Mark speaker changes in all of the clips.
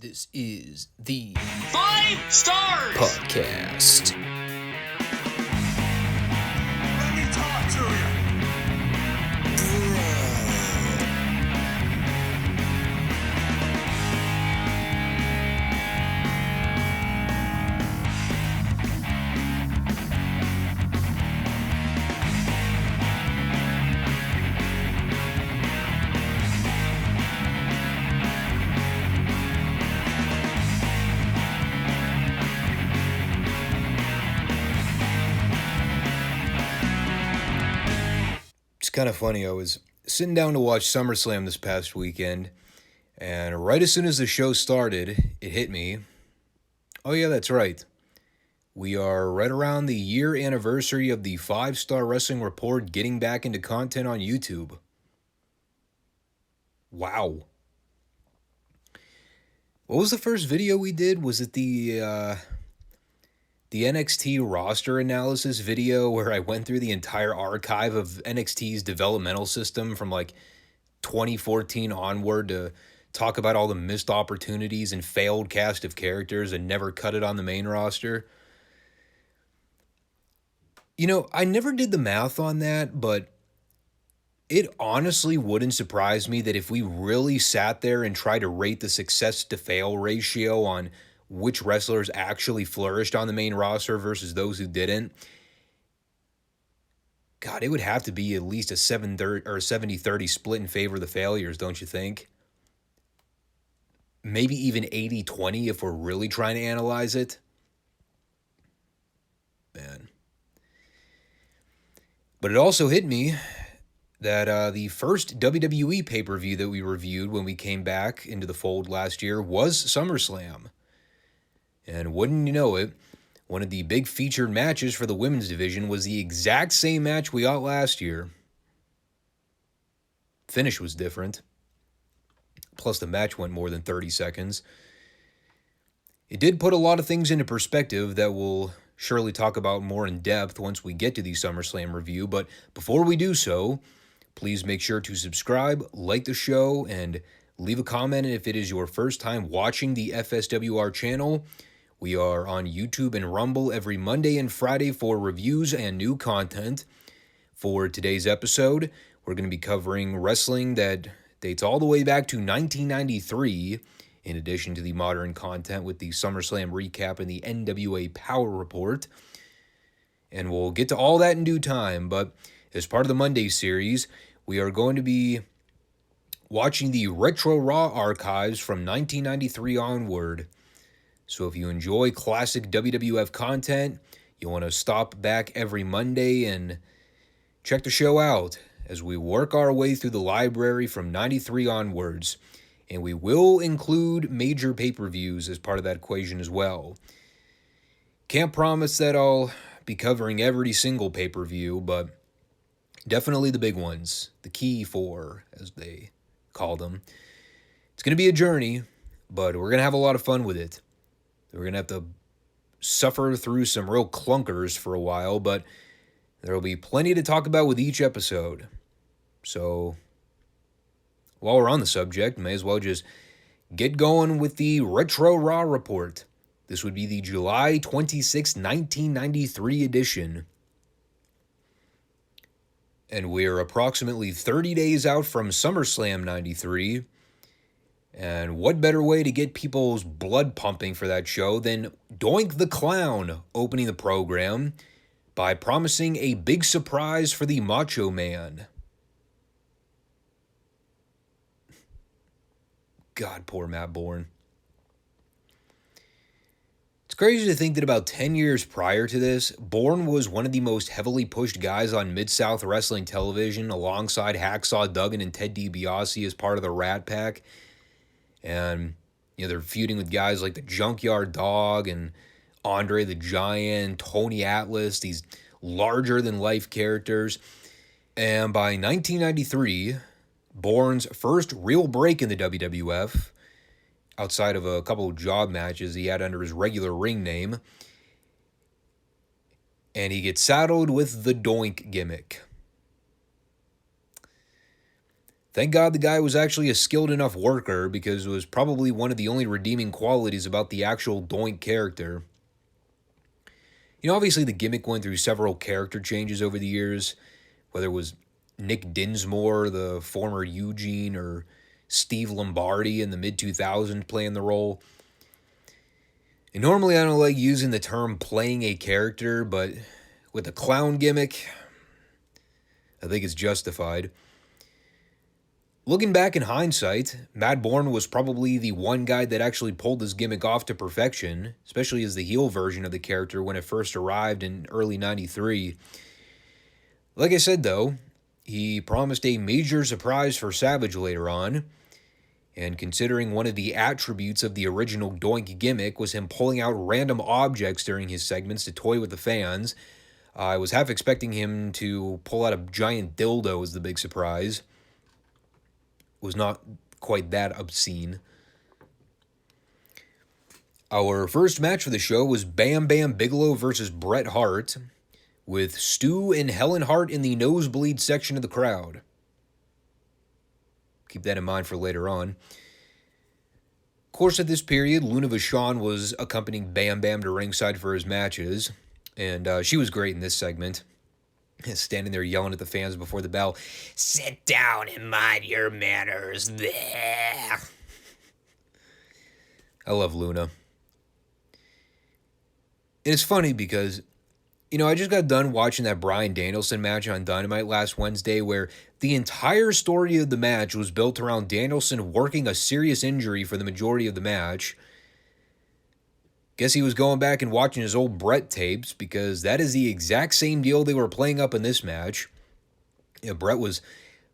Speaker 1: This is the
Speaker 2: Five Stars
Speaker 1: Podcast.
Speaker 3: Let me talk to you.
Speaker 1: It's kind of funny. I was sitting down to watch SummerSlam this past weekend, and right as soon as the show started, it hit me. Oh, yeah, that's right. We are right around the year anniversary of the Five Starr Wrestling Report getting back into content on YouTube. Wow. What was the first video we did? Was it the NXT roster analysis video where I went through the entire archive of NXT's developmental system from like 2014 onward to talk about all the missed opportunities and failed cast of characters and never cut it on the main roster? You know, I never did the math on that, but it honestly wouldn't surprise me that if we really sat there and tried to rate the success to fail ratio on which wrestlers actually flourished on the main roster versus those who didn't, God, it would have to be at least a 70-30 split in favor of the failures, don't you think? Maybe even 80-20 if we're really trying to analyze it. Man. But it also hit me that the first WWE pay-per-view that we reviewed when we came back into the fold last year was SummerSlam. And wouldn't you know it, one of the big featured matches for the women's division was the exact same match we got last year. Finish was different. Plus the match went more than 30 seconds. It did put a lot of things into perspective that we'll surely talk about more in depth once we get to the SummerSlam review. But before we do so, please make sure to subscribe, like the show, and leave a comment if it is your first time watching the FSWR channel. We are on YouTube and Rumble every Monday and Friday for reviews and new content. For today's episode, we're going to be covering wrestling that dates all the way back to 1993, in addition to the modern content with the SummerSlam recap and the NWA Powerrr Report. And we'll get to all that in due time, but as part of the Monday series, we are going to be watching the Retro Raw archives from 1993 onward. So if you enjoy classic WWF content, you want to stop back every Monday and check the show out as we work our way through the library from 93 onwards. And we will include major pay-per-views as part of that equation as well. Can't promise that I'll be covering every single pay-per-view, but definitely the big ones, the key four, as they call them. It's going to be a journey, but we're going to have a lot of fun with it. We're going to have to suffer through some real clunkers for a while, but there will be plenty to talk about with each episode. So, while we're on the subject, may as well just get going with the Retro Raw Report. This would be the July 26, 1993 edition. And we're approximately 30 days out from SummerSlam 93. And what better way to get people's blood pumping for that show than Doink the Clown opening the program by promising a big surprise for the Macho Man. God, poor Matt Bourne. It's crazy to think that about 10 years prior to this, Bourne was one of the most heavily pushed guys on Mid-South Wrestling television alongside Hacksaw Duggan and Ted DiBiase as part of the Rat Pack. And, you know, they're feuding with guys like the Junkyard Dog and Andre the Giant, Tony Atlas, these larger-than-life characters. And by 1993, Bourne's first real break in the WWF, outside of a couple of job matches he had under his regular ring name, and he gets saddled with the Doink gimmick. Thank God the guy was actually a skilled enough worker, because it was probably one of the only redeeming qualities about the actual Doink character. Obviously the gimmick went through several character changes over the years, whether it was Nick Dinsmore, the former Eugene, or Steve Lombardi in the mid-2000s playing the role. And normally I don't like using the term playing a character, but with the clown gimmick, I think it's justified. Looking back in hindsight, Matt Bourne was probably the one guy that actually pulled this gimmick off to perfection, especially as the heel version of the character when it first arrived in early '93. Like I said, though, he promised a major surprise for Savage later on, and considering one of the attributes of the original Doink gimmick was him pulling out random objects during his segments to toy with the fans, I was half expecting him to pull out a giant dildo as the big surprise. Was not quite that obscene. Our first match for the show was Bam Bam Bigelow versus Bret Hart, with Stu and Helen Hart in the nosebleed section of the crowd. Keep that in mind for later on. Of course, at this period, Luna Vachon was accompanying Bam Bam to ringside for his matches, and she was great in this segment. Standing there yelling at the fans before the bell, "Sit down and mind your manners." Bleh. I love Luna. And it's funny because, I just got done watching that Bryan Danielson match on Dynamite last Wednesday, where the entire story of the match was built around Danielson working a serious injury for the majority of the match. Guess he was going back and watching his old Bret tapes, because that is the exact same deal they were playing up in this match. Bret was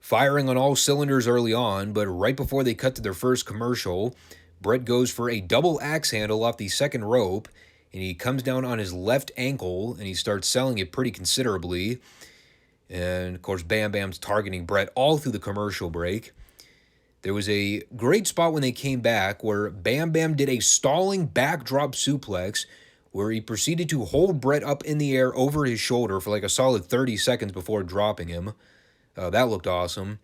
Speaker 1: firing on all cylinders early on, but right before they cut to their first commercial, Bret goes for a double axe handle off the second rope, and he comes down on his left ankle, and he starts selling it pretty considerably. And, of course, Bam Bam's targeting Bret all through the commercial break. There was a great spot when they came back where Bam Bam did a stalling backdrop suplex where he proceeded to hold Bret up in the air over his shoulder for like a solid 30 seconds before dropping him. That looked awesome.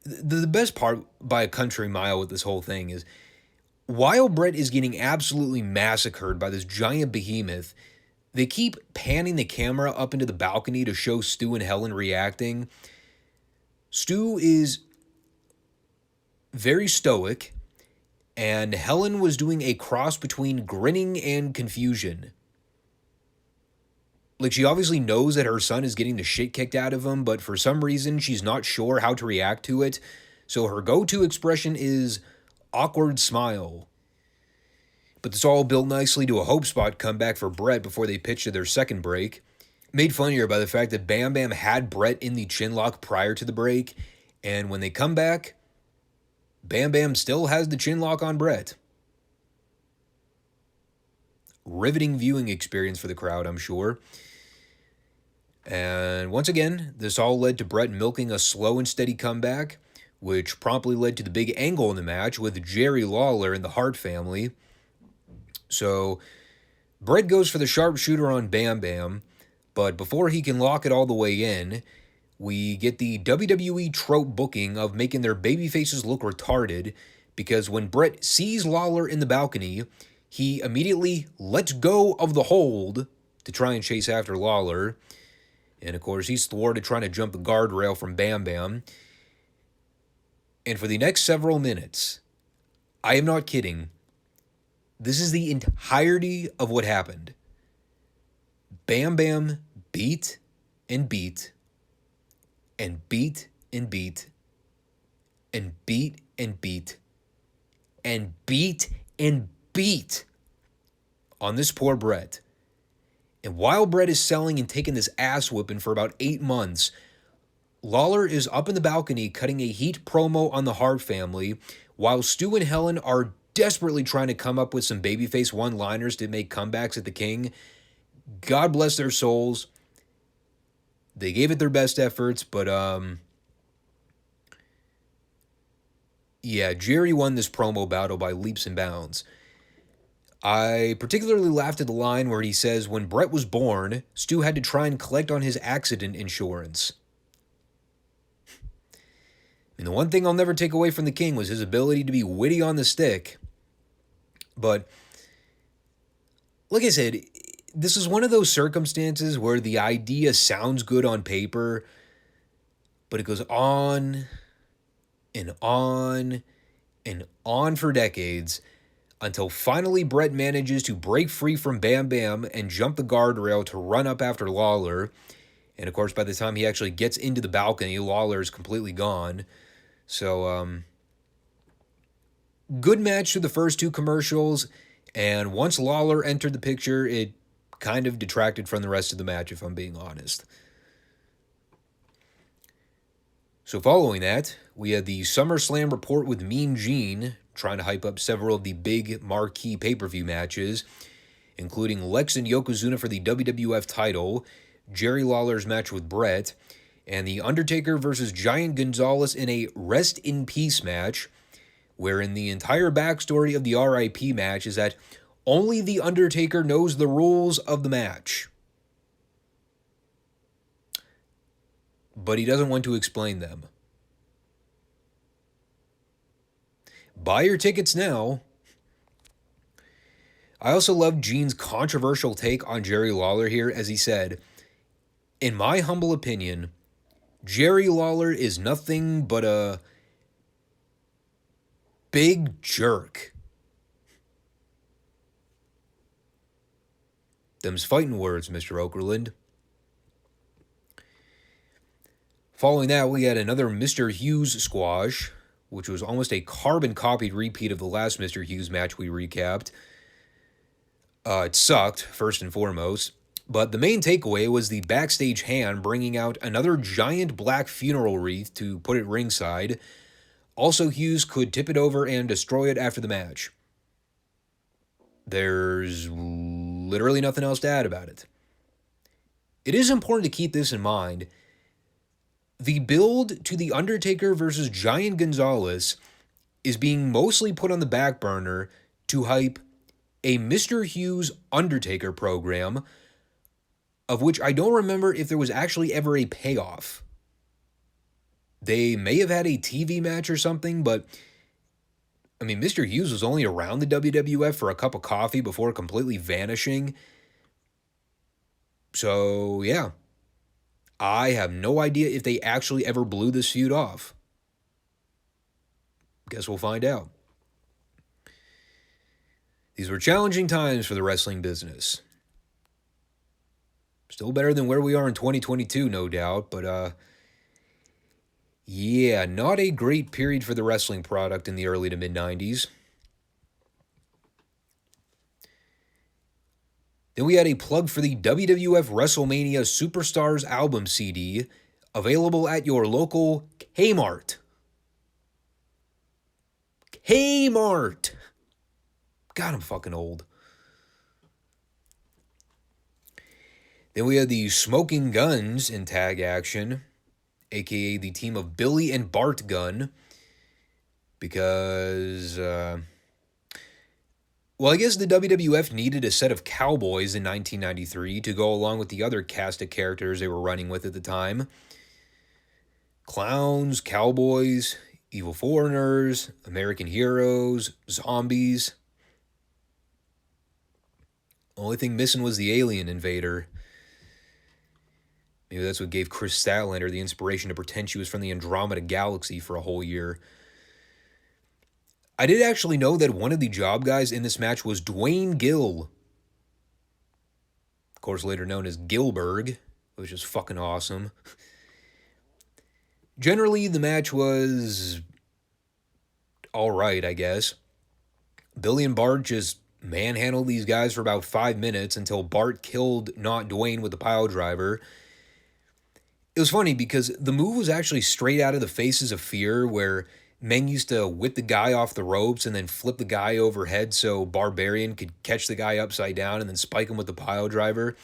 Speaker 1: The best part by a country mile with this whole thing is, while Bret is getting absolutely massacred by this giant behemoth, they keep panning the camera up into the balcony to show Stu and Helen reacting. Stu is very stoic, and Helen was doing a cross between grinning and confusion. Like, she obviously knows that her son is getting the shit kicked out of him, but for some reason she's not sure how to react to it, so her go-to expression is awkward smile. But this all built nicely to a hope spot comeback for Bret before they pitched to their second break. Made funnier by the fact that Bam Bam had Bret in the chinlock prior to the break, and when they come back, Bam Bam still has the chinlock on Bret. Riveting viewing experience for the crowd, I'm sure. And once again, this all led to Bret milking a slow and steady comeback, which promptly led to the big angle in the match with Jerry Lawler and the Hart family. So, Bret goes for the sharpshooter on Bam Bam, but before he can lock it all the way in, we get the WWE trope booking of making their babyfaces look retarded, because when Bret sees Lawler in the balcony, he immediately lets go of the hold to try and chase after Lawler. And of course, he's thwarted trying to jump the guardrail from Bam Bam. And for the next several minutes, I am not kidding, this is the entirety of what happened. Bam Bam beat and beat and beat and beat and beat and beat and beat and beat on this poor Bret. And while Bret is selling and taking this ass whipping for about 8 months, Lawler is up in the balcony cutting a heat promo on the Hart family, while Stu and Helen are desperately trying to come up with some babyface one-liners to make comebacks at the King. God bless their souls. They gave it their best efforts, but yeah, Jerry won this promo battle by leaps and bounds. I particularly laughed at the line where he says, when Bret was born, Stu had to try and collect on his accident insurance. And the one thing I'll never take away from the King was his ability to be witty on the stick. But, like I said, this is one of those circumstances where the idea sounds good on paper, but it goes on and on and on for decades until finally Bret manages to break free from Bam Bam and jump the guardrail to run up after Lawler. And of course, by the time he actually gets into the balcony, Lawler is completely gone. So, good match through the first two commercials. And once Lawler entered the picture, it kind of detracted from the rest of the match, if I'm being honest. So following that, we had the SummerSlam report with Mean Gene, trying to hype up several of the big marquee pay-per-view matches, including Lex and Yokozuna for the WWF title, Jerry Lawler's match with Bret, and The Undertaker versus Giant Gonzalez in a Rest in Peace match, wherein the entire backstory of the RIP match is that only The Undertaker knows the rules of the match. But he doesn't want to explain them. Buy your tickets now. I also love Gene's controversial take on Jerry Lawler here, as he said, "In my humble opinion, Jerry Lawler is nothing but a big jerk." Them's fighting words, Mr. Okerlund. Following that, we had another Mr. Hughes squash, which was almost a carbon-copied repeat of the last Mr. Hughes match we recapped. It sucked, first and foremost, but the main takeaway was the backstage hand bringing out another giant black funeral wreath to put it ringside. Also, Hughes could tip it over and destroy it after the match. There's literally nothing else to add about it. It is important to keep this in mind. The build to The Undertaker versus Giant Gonzalez is being mostly put on the back burner to hype a Mr. Hughes Undertaker program, of which I don't remember if there was actually ever a payoff. They may have had a TV match or something, but I mean, Mr. Hughes was only around the WWF for a cup of coffee before completely vanishing. So, yeah. I have no idea if they actually ever blew this feud off. Guess we'll find out. These were challenging times for the wrestling business. Still better than where we are in 2022, no doubt, but yeah, not a great period for the wrestling product in the early to mid-90s. Then we had a plug for the WWF WrestleMania Superstars album CD, available at your local Kmart. Kmart! God, I'm fucking old. Then we had the Smoking Guns in tag action, aka the team of Billy and Bart Gunn, because, well, I guess the WWF needed a set of cowboys in 1993 to go along with the other cast of characters they were running with at the time. Clowns, cowboys, evil foreigners, American heroes, zombies. Only thing missing was the alien invader. Maybe that's what gave Chris Statlander the inspiration to pretend she was from the Andromeda Galaxy for a whole year. I did actually know that one of the job guys in this match was Dwayne Gill. Of course, later known as Gilberg, which is fucking awesome. Generally, the match was alright, I guess. Billy and Bart just manhandled these guys for about 5 minutes until Bart killed not Dwayne with the pile driver. It was funny because the move was actually straight out of the Faces of Fear, where men used to whip the guy off the ropes and then flip the guy overhead so Barbarian could catch the guy upside down and then spike him with the pile driver.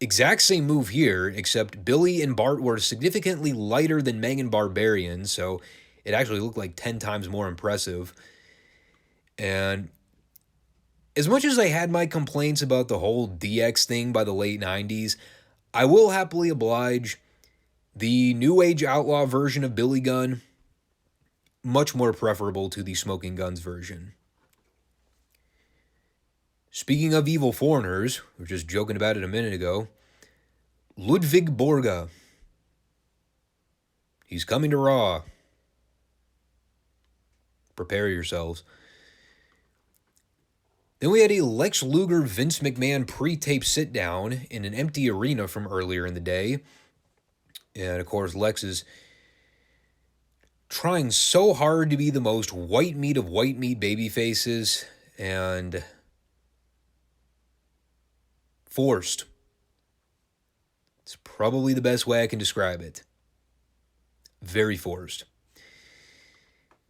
Speaker 1: Exact same move here, except Billy and Bart were significantly lighter than Meg and Barbarian, so it actually looked like 10 times more impressive. And as much as I had my complaints about the whole DX thing by the late 90s, I will happily oblige. The New Age Outlaw version of Billy Gunn, much more preferable to the Smoking Guns version. Speaking of evil foreigners, we were just joking about it a minute ago, Ludwig Borga. He's coming to Raw. Prepare yourselves. Then we had a Lex Luger Vince McMahon pre-tape sit-down in an empty arena from earlier in the day. And of course, Lex is trying so hard to be the most white meat of white meat baby faces, and forced. It's probably the best way I can describe it. Very forced.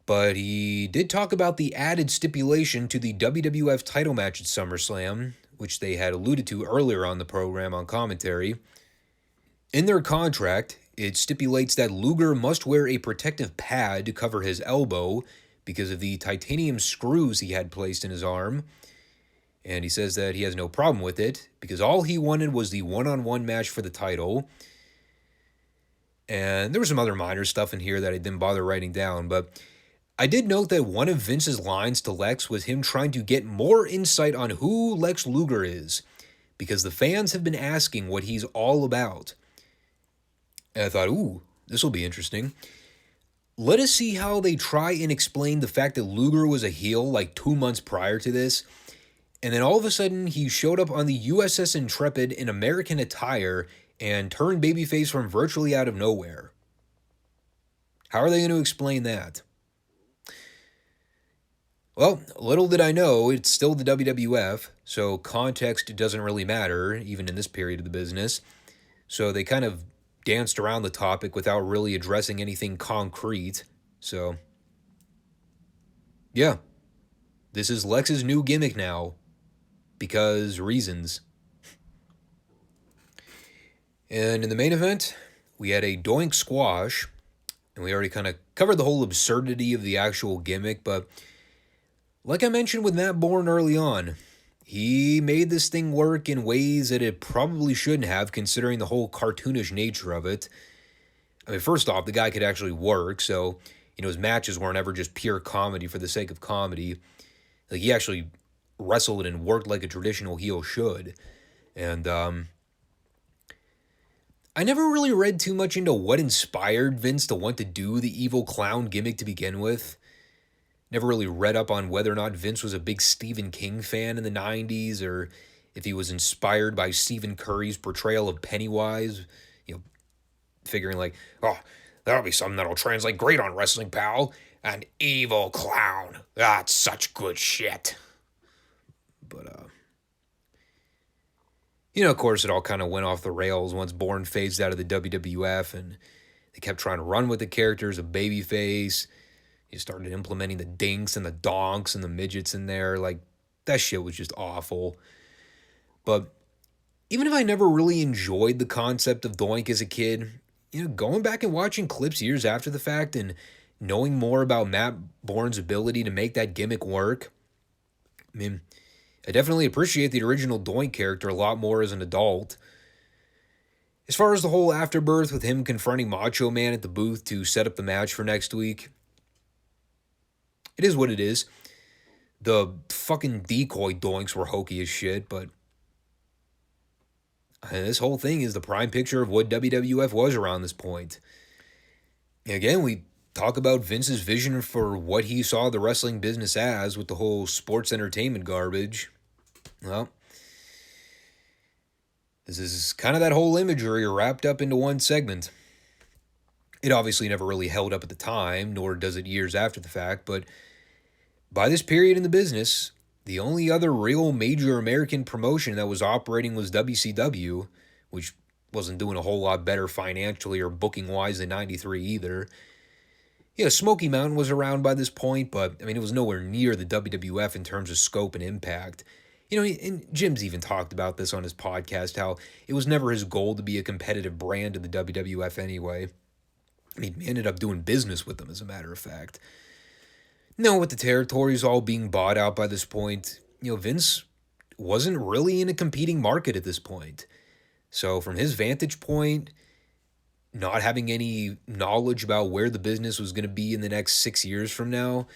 Speaker 1: But he did talk about the added stipulation to the WWF title match at SummerSlam, which they had alluded to earlier on the program on commentary. In their contract, it stipulates that Luger must wear a protective pad to cover his elbow because of the titanium screws he had placed in his arm. And he says that he has no problem with it because all he wanted was the one-on-one match for the title. And there was some other minor stuff in here that I didn't bother writing down, but I did note that one of Vince's lines to Lex was him trying to get more insight on who Lex Luger is, because the fans have been asking what he's all about. And I thought, ooh, this will be interesting. Let us see how they try and explain the fact that Luger was a heel like 2 months prior to this, and then all of a sudden he showed up on the USS Intrepid in American attire and turned babyface from virtually out of nowhere. How are they going to explain that? Well, little did I know, it's still the WWF, so context doesn't really matter, even in this period of the business. So they kind of danced around the topic without really addressing anything concrete. So, yeah, this is Lex's new gimmick now, because reasons. And in the main event, we had a Doink Squash, and we already kind of covered the whole absurdity of the actual gimmick, but like I mentioned with Matt Bourne early on, he made this thing work in ways that it probably shouldn't have, considering the whole cartoonish nature of it. I mean, first off, the guy could actually work, so, his matches weren't ever just pure comedy for the sake of comedy. Like, he actually wrestled and worked like a traditional heel should. And, I never really read too much into what inspired Vince to want to do the evil clown gimmick to begin with. Never really read up on whether or not Vince was a big Stephen King fan in the 90s, or if he was inspired by Stephen Curry's portrayal of Pennywise, figuring like, oh, that'll be something that'll translate great on Wrestling Pal. An evil clown. That's such good shit. But, of course, it all kind of went off the rails once Bourne phased out of the WWF, and they kept trying to run with the characters of babyface. You started implementing the dinks and the donks and the midgets in there. Like, that shit was just awful. But even if I never really enjoyed the concept of Doink as a kid, going back and watching clips years after the fact and knowing more about Matt Bourne's ability to make that gimmick work, I mean, I definitely appreciate the original Doink character a lot more as an adult. As far as the whole afterbirth with him confronting Macho Man at the booth to set up the match for next week, it is what it is. The fucking decoy Doinks were hokey as shit, but this whole thing is the prime picture of what WWF was around this point. Again, we talk about Vince's vision for what he saw the wrestling business as with the whole sports entertainment garbage. Well, this is kind of that whole imagery wrapped up into one segment. It obviously never really held up at the time, nor does it years after the fact, but by this period in the business, the only other real major American promotion that was operating was WCW, which wasn't doing a whole lot better financially or booking-wise than 93 either. Yeah, Smoky Mountain was around by this point, but, it was nowhere near the WWF in terms of scope and impact. And Jim's even talked about this on his podcast, how it was never his goal to be a competitive brand of the WWF anyway. He ended up doing business with them, as a matter of fact. Now, with the territories all being bought out by this point, Vince wasn't really in a competing market at this point. So, from his vantage point, not having any knowledge about where the business was going to be in the next 6 years from now,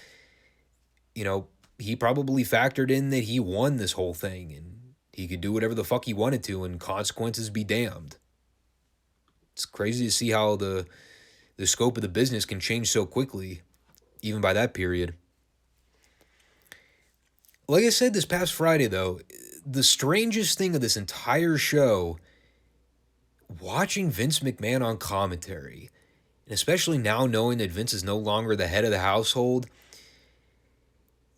Speaker 1: he probably factored in that he won this whole thing and he could do whatever the fuck he wanted to and consequences be damned. It's crazy to see how the scope of the business can change so quickly, even by that period. Like I said this past Friday, though, the strangest thing of this entire show, watching Vince McMahon on commentary, and especially now knowing that Vince is no longer the head of the household,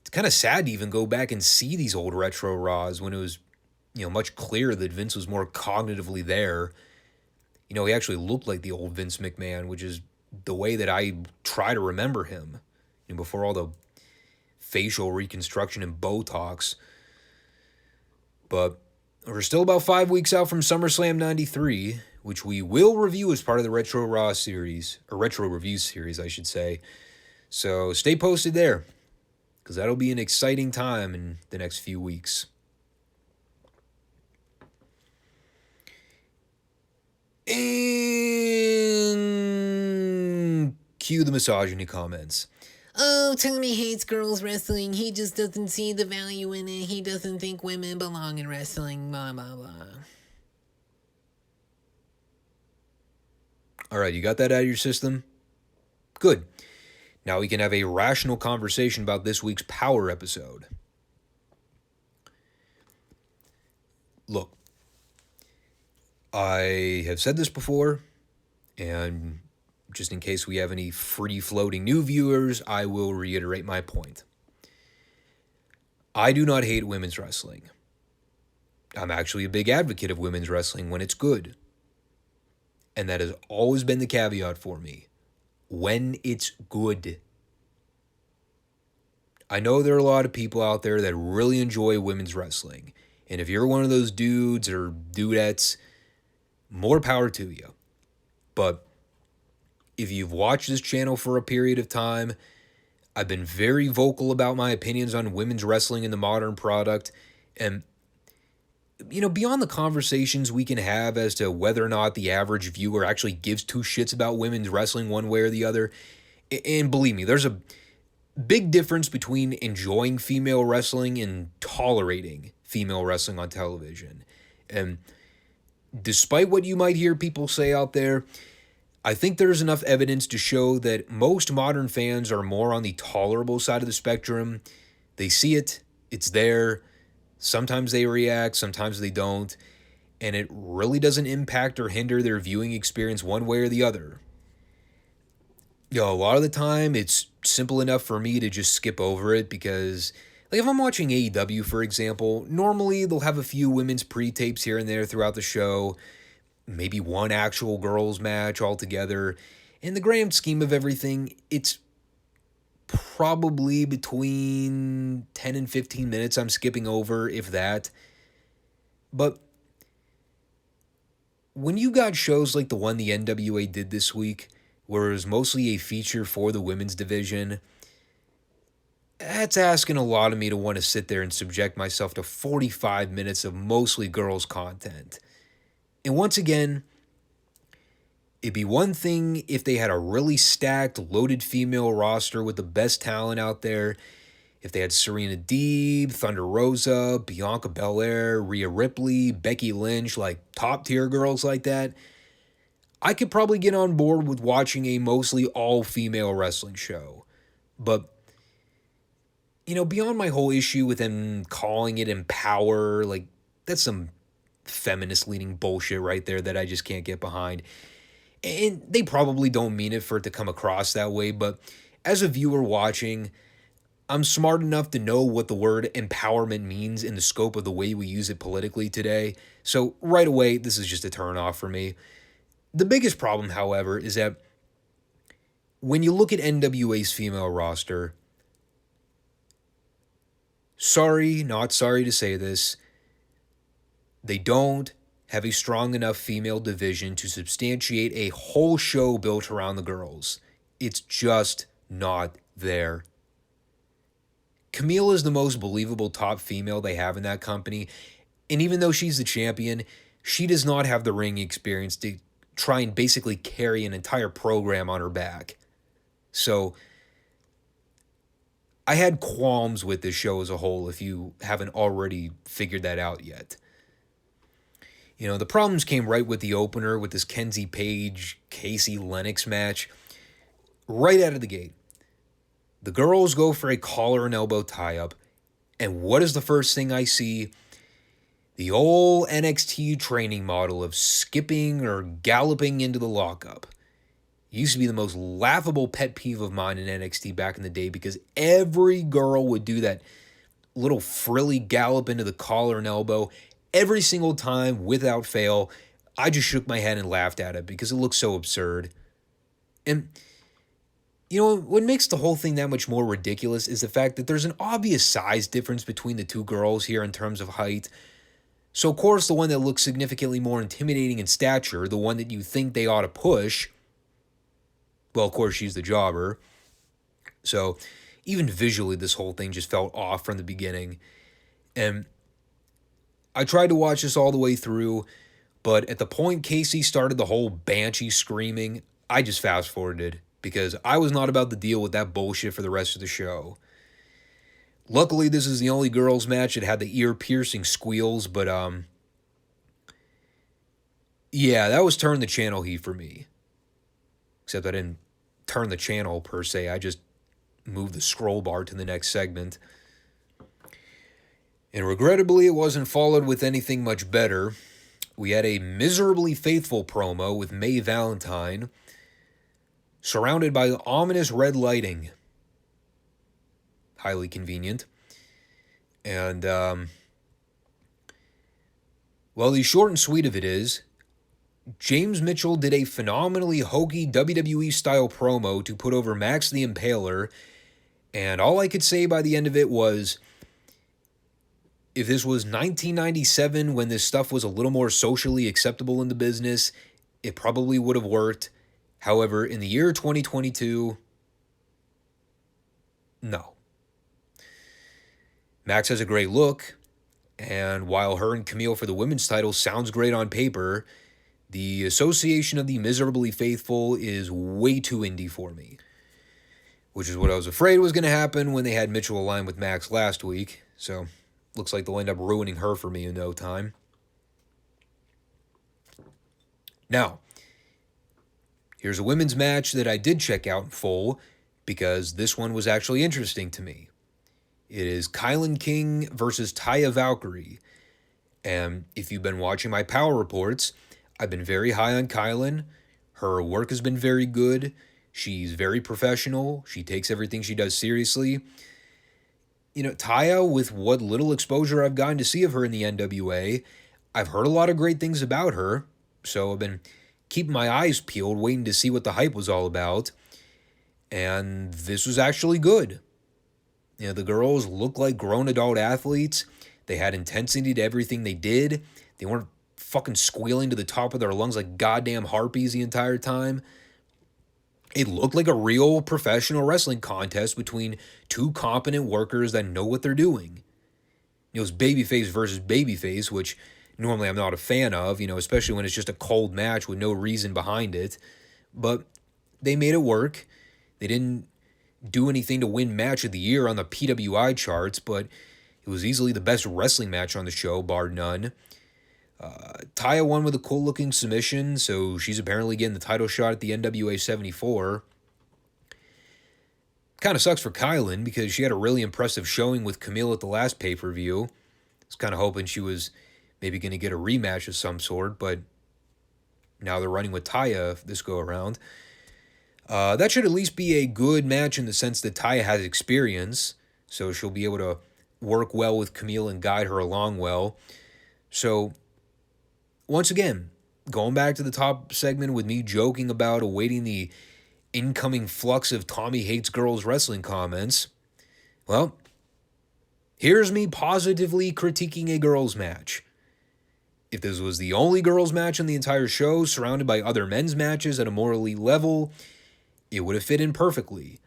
Speaker 1: it's kind of sad to even go back and see these old retro Raws when it was, much clearer that Vince was more cognitively there. He actually looked like the old Vince McMahon, which is the way that I try to remember him, before all the facial reconstruction and Botox. But we're still about 5 weeks out from SummerSlam 93, which we will review as part of the Retro Raw series, or Retro Review series, I should say. So stay posted there, because that'll be an exciting time in the next few weeks. And cue the misogyny comments.
Speaker 4: Oh, Tommy hates girls wrestling. He just doesn't see the value in it. He doesn't think women belong in wrestling, blah, blah, blah.
Speaker 1: All right, you got that out of your system? Good. Now we can have a rational conversation about this week's Powerrr episode. Look, I have said this before, and just in case we have any free-floating new viewers, I will reiterate my point. I do not hate women's wrestling. I'm actually a big advocate of women's wrestling when it's good. And that has always been the caveat for me. When it's good. I know there are a lot of people out there that really enjoy women's wrestling. And if you're one of those dudes or dudettes, more power to you. But if you've watched this channel for a period of time, I've been very vocal about my opinions on women's wrestling in the modern product. And, beyond the conversations we can have as to whether or not the average viewer actually gives two shits about women's wrestling one way or the other, and believe me, there's a big difference between enjoying female wrestling and tolerating female wrestling on television. And despite what you might hear people say out there, I think there's enough evidence to show that most modern fans are more on the tolerable side of the spectrum. They see it, it's there, sometimes they react, sometimes they don't, and it really doesn't impact or hinder their viewing experience one way or the other. A lot of the time, it's simple enough for me to just skip over it because, if I'm watching AEW, for example, normally they'll have a few women's pre-tapes here and there throughout the show, maybe one actual girls match altogether. In the grand scheme of everything, it's probably between 10 and 15 minutes I'm skipping over, if that. But when you got shows like the one the NWA did this week, where it was mostly a feature for the women's division, that's asking a lot of me to want to sit there and subject myself to 45 minutes of mostly girls' content. And once again, it'd be one thing if they had a really stacked, loaded female roster with the best talent out there. If they had Serena Deeb, Thunder Rosa, Bianca Belair, Rhea Ripley, Becky Lynch, top-tier girls like that, I could probably get on board with watching a mostly all-female wrestling show. But, beyond my whole issue with them calling it Empowerrr, that's some feminist-leaning bullshit right there that I just can't get behind. And they probably don't mean it for it to come across that way, but as a viewer watching, I'm smart enough to know what the word empowerment means in the scope of the way we use it politically today. So right away, this is just a turn-off for me. The biggest problem, however, is that when you look at NWA's female roster, not sorry to say this, they don't have a strong enough female division to substantiate a whole show built around the girls. It's just not there. Camille is the most believable top female they have in that company, and even though she's the champion, she does not have the ring experience to try and basically carry an entire program on her back. So I had qualms with this show as a whole, if you haven't already figured that out yet. The problems came right with the opener, with this Kenzie Page, Casey Lennox match. Right out of the gate. The girls go for a collar and elbow tie-up, and what is the first thing I see? The old NXT training model of skipping or galloping into the lockup. It used to be the most laughable pet peeve of mine in NXT back in the day, because every girl would do that little frilly gallop into the collar and elbow every single time without fail. I just shook my head and laughed at it because it looked so absurd. And what makes the whole thing that much more ridiculous is the fact that there's an obvious size difference between the two girls here in terms of height. So, of course, the one that looks significantly more intimidating in stature, the one that you think they ought to push, well, of course, she's the jobber. So, even visually, this whole thing just felt off from the beginning. And I tried to watch this all the way through, but at the point Casey started the whole banshee screaming, I just fast-forwarded, because I was not about to deal with that bullshit for the rest of the show. Luckily, this is the only girls' match that had the ear-piercing squeals, but, yeah, that was turn the channel heat for me. Except I didn't turn the channel, per se. I just moved the scroll bar to the next segment. And regrettably, it wasn't followed with anything much better. We had a miserably faithful promo with Mae Valentine, surrounded by ominous red lighting. Highly convenient. And, well, the short and sweet of it is, James Mitchell did a phenomenally hokey WWE-style promo to put over Max the Impaler, and all I could say by the end of it was, if this was 1997 when this stuff was a little more socially acceptable in the business, it probably would have worked. However, in the year 2022, no. Max has a great look, and while her and Camille for the women's title sounds great on paper, the association of the miserably faithful is way too indie for me. Which is what I was afraid was going to happen when they had Mitchell aligned with Max last week, so looks like they'll end up ruining her for me in no time. Now, here's a women's match that I did check out in full, because this one was actually interesting to me. It is Kylan King versus Taya Valkyrie. And if you've been watching my Powerrr reports, I've been very high on Kylan. Her work has been very good. She's very professional. She takes everything she does seriously. Taya, with what little exposure I've gotten to see of her in the NWA, I've heard a lot of great things about her. So I've been keeping my eyes peeled, waiting to see what the hype was all about. And this was actually good. The girls looked like grown adult athletes. They had intensity to everything they did. They weren't fucking squealing to the top of their lungs like goddamn harpies the entire time. It looked like a real professional wrestling contest between two competent workers that know what they're doing. It was babyface versus babyface, which normally I'm not a fan of, especially when it's just a cold match with no reason behind it. But they made it work. They didn't do anything to win match of the year on the PWI charts, but it was easily the best wrestling match on the show, bar none. Taya won with a cool-looking submission, so she's apparently getting the title shot at the NWA 74. Kind of sucks for Kylan, because she had a really impressive showing with Camille at the last pay-per-view. I was kind of hoping she was maybe going to get a rematch of some sort, but now they're running with Taya this go-around. That should at least be a good match in the sense that Taya has experience, so she'll be able to work well with Camille and guide her along well. So, once again, going back to the top segment with me joking about awaiting the incoming flux of Tommy Hates Girls Wrestling comments, well, here's me positively critiquing a girls match. If this was the only girls match in the entire show, surrounded by other men's matches at a more elite level, it would have fit in perfectly.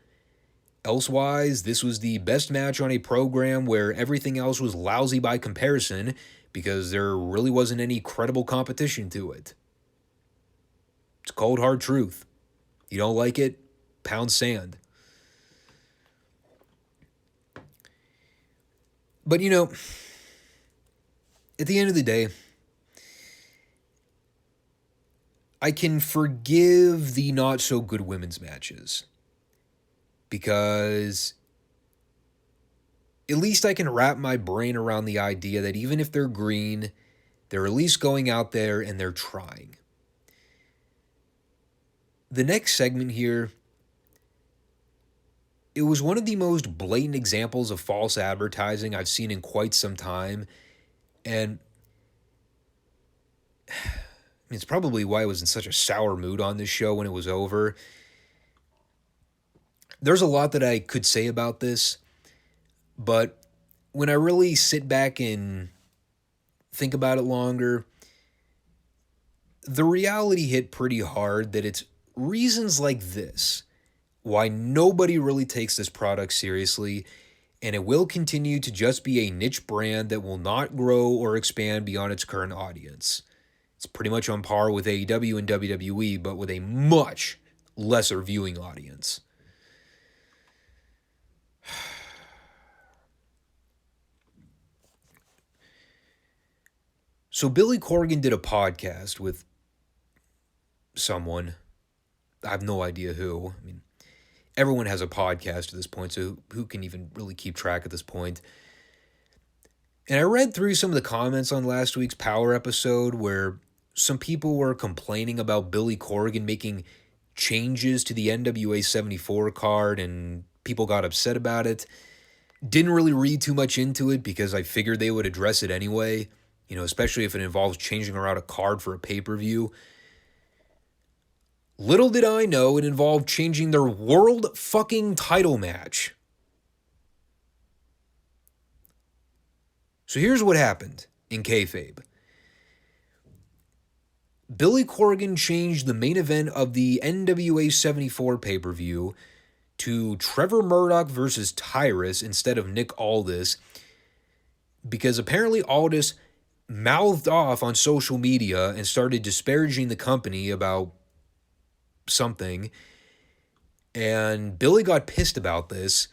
Speaker 1: Elsewise, this was the best match on a program where everything else was lousy by comparison, because there really wasn't any credible competition to it. It's cold, hard truth. You don't like it? Pound sand. But, you know, at the end of the day, I can forgive the not-so-good women's matches because at least I can wrap my brain around the idea that even if they're green, they're at least going out there and they're trying. The next segment here, it was one of the most blatant examples of false advertising I've seen in quite some time, and it's probably why I was in such a sour mood on this show when it was over. There's a lot that I could say about this, but when I really sit back and think about it longer, the reality hit pretty hard that it's reasons like this why nobody really takes this product seriously, and it will continue to just be a niche brand that will not grow or expand beyond its current audience. It's pretty much on par with AEW and WWE, but with a much lesser viewing audience. So Billy Corgan did a podcast with someone. I have no idea who. I mean, everyone has a podcast at this point, so who can even really keep track at this point? And I read through some of the comments on last week's Powerrr episode where some people were complaining about Billy Corgan making changes to the NWA 74 card, and people got upset about it. Didn't really read too much into it because I figured they would address it anyway, you know, especially if it involves changing around a card for a pay-per-view. Little did I know it involved changing their world fucking title match. So here's what happened in kayfabe. Billy Corgan changed the main event of the NWA 74 pay-per-view to Trevor Murdoch versus Tyrus instead of Nick Aldis because apparently Aldis mouthed off on social media and started disparaging the company about something, and Billy got pissed about this,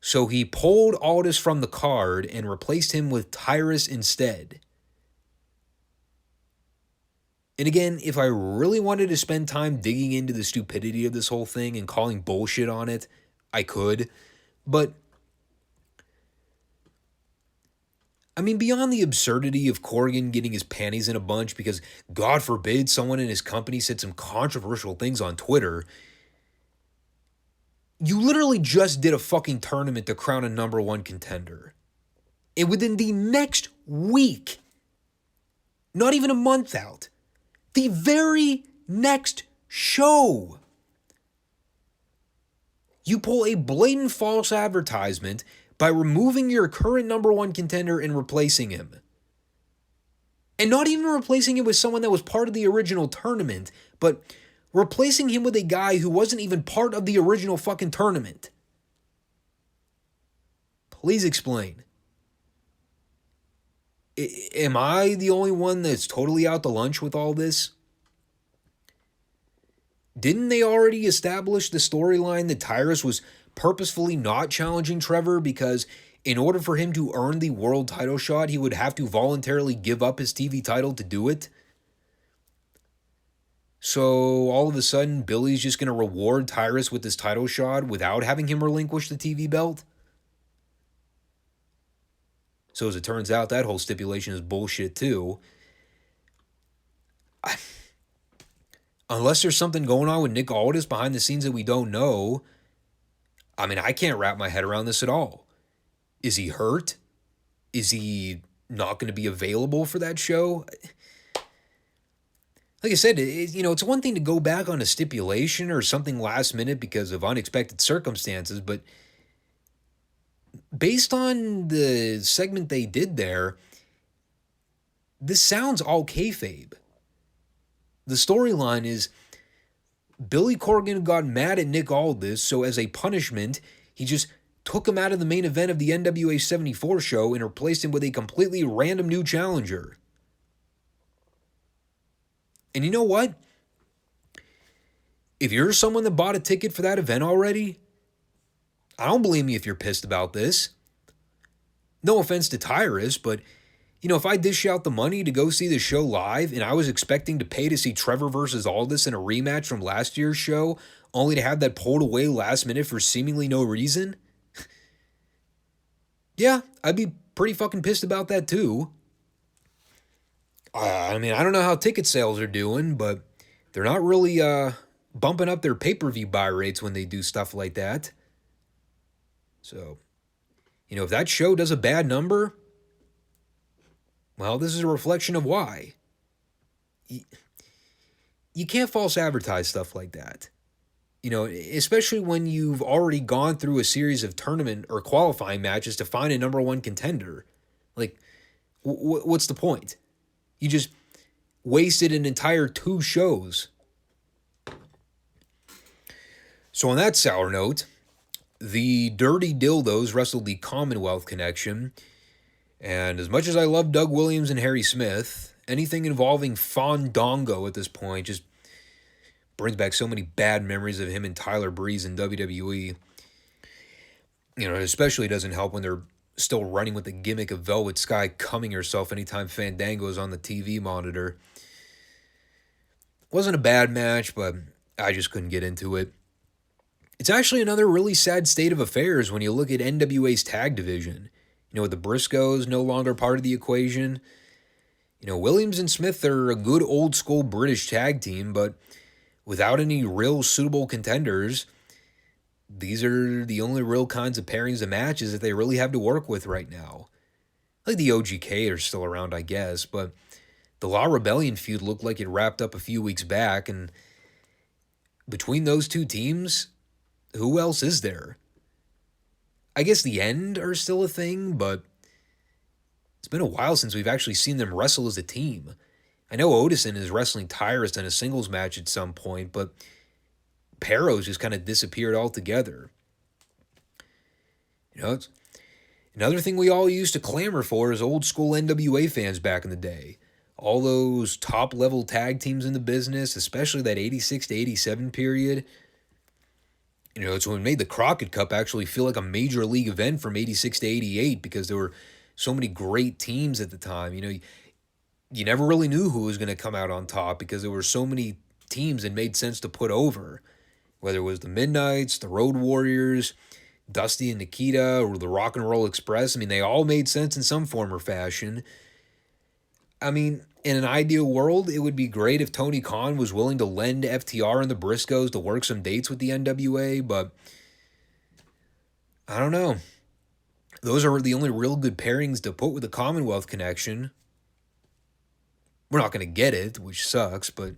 Speaker 1: so he pulled Aldis from the card and replaced him with Tyrus instead. And again, if I really wanted to spend time digging into the stupidity of this whole thing and calling bullshit on it, I could. But, I mean, beyond the absurdity of Corgan getting his panties in a bunch because, God forbid, someone in his company said some controversial things on Twitter, you literally just did a fucking tournament to crown a number one contender. And within the next week, not even a month out, the very next show, you pull a blatant false advertisement by removing your current number one contender and replacing him. And not even replacing him with someone that was part of the original tournament, but replacing him with a guy who wasn't even part of the original fucking tournament. Please explain. Am I the only one that's totally out to lunch with all this? Didn't they already establish the storyline that Tyrus was purposefully not challenging Trevor because in order for him to earn the world title shot, he would have to voluntarily give up his TV title to do it? So all of a sudden, Billy's just going to reward Tyrus with his title shot without having him relinquish the TV belt? So as it turns out, that whole stipulation is bullshit too. Unless there's something going on with Nick Aldis behind the scenes that we don't know, I mean, I can't wrap my head around this at all. Is he hurt? Is he not going to be available for that show? Like I said, it's one thing to go back on a stipulation or something last minute because of unexpected circumstances, but based on the segment they did there, this sounds all kayfabe. The storyline is Billy Corgan got mad at Nick Aldis, so as a punishment, he just took him out of the main event of the NWA 74 show and replaced him with a completely random new challenger. And you know what? if you're someone that bought a ticket for that event already, I don't blame you if you're pissed about this. No offense to Tyrus, but if I dish out the money to go see the show live and I was expecting to pay to see Trevor versus Aldis in a rematch from last year's show, only to have that pulled away last minute for seemingly no reason, yeah, I'd be pretty fucking pissed about that too. I don't know how ticket sales are doing, but they're not really bumping up their pay-per-view buy rates when they do stuff like that. So, if that show does a bad number, well, this is a reflection of why. You can't false advertise stuff like that. Especially when you've already gone through a series of tournament or qualifying matches to find a number one contender. Like, what's the point? You just wasted an entire 2 shows. So on that sour note, the Dirty Dildos wrestled the Commonwealth Connection. And as much as I love Doug Williams and Harry Smith, anything involving Fondongo at this point just brings back so many bad memories of him and Tyler Breeze in WWE. It especially doesn't help when they're still running with the gimmick of Velvet Sky coming herself anytime Fandango is on the TV monitor. Wasn't a bad match, but I just couldn't get into it. It's actually another really sad state of affairs when you look at NWA's tag division. With the Briscoes no longer part of the equation. Williams and Smith are a good old school British tag team, but without any real suitable contenders, these are the only real kinds of pairings of matches that they really have to work with right now. Like the OGK are still around, I guess, but the La Rebellion feud looked like it wrapped up a few weeks back, and between those two teams, who else is there? I guess the End are still a thing, but it's been a while since we've actually seen them wrestle as a team. I know Odison is wrestling Tyrus in a singles match at some point, but Perro's just kind of disappeared altogether. It's another thing we all used to clamor for as old school NWA fans back in the day. All those top level tag teams in the business, especially that 86 to 87 period. It's what made the Crockett Cup actually feel like a major league event from 86 to 88 because there were so many great teams at the time. You never really knew who was going to come out on top because there were so many teams that made sense to put over. Whether it was the Midnights, the Road Warriors, Dusty and Nikita, or the Rock and Roll Express. They all made sense in some form or fashion. In an ideal world, it would be great if Tony Khan was willing to lend FTR and the Briscoes to work some dates with the NWA, but I don't know. Those are the only real good pairings to put with the Commonwealth Connection. We're not going to get it, which sucks, but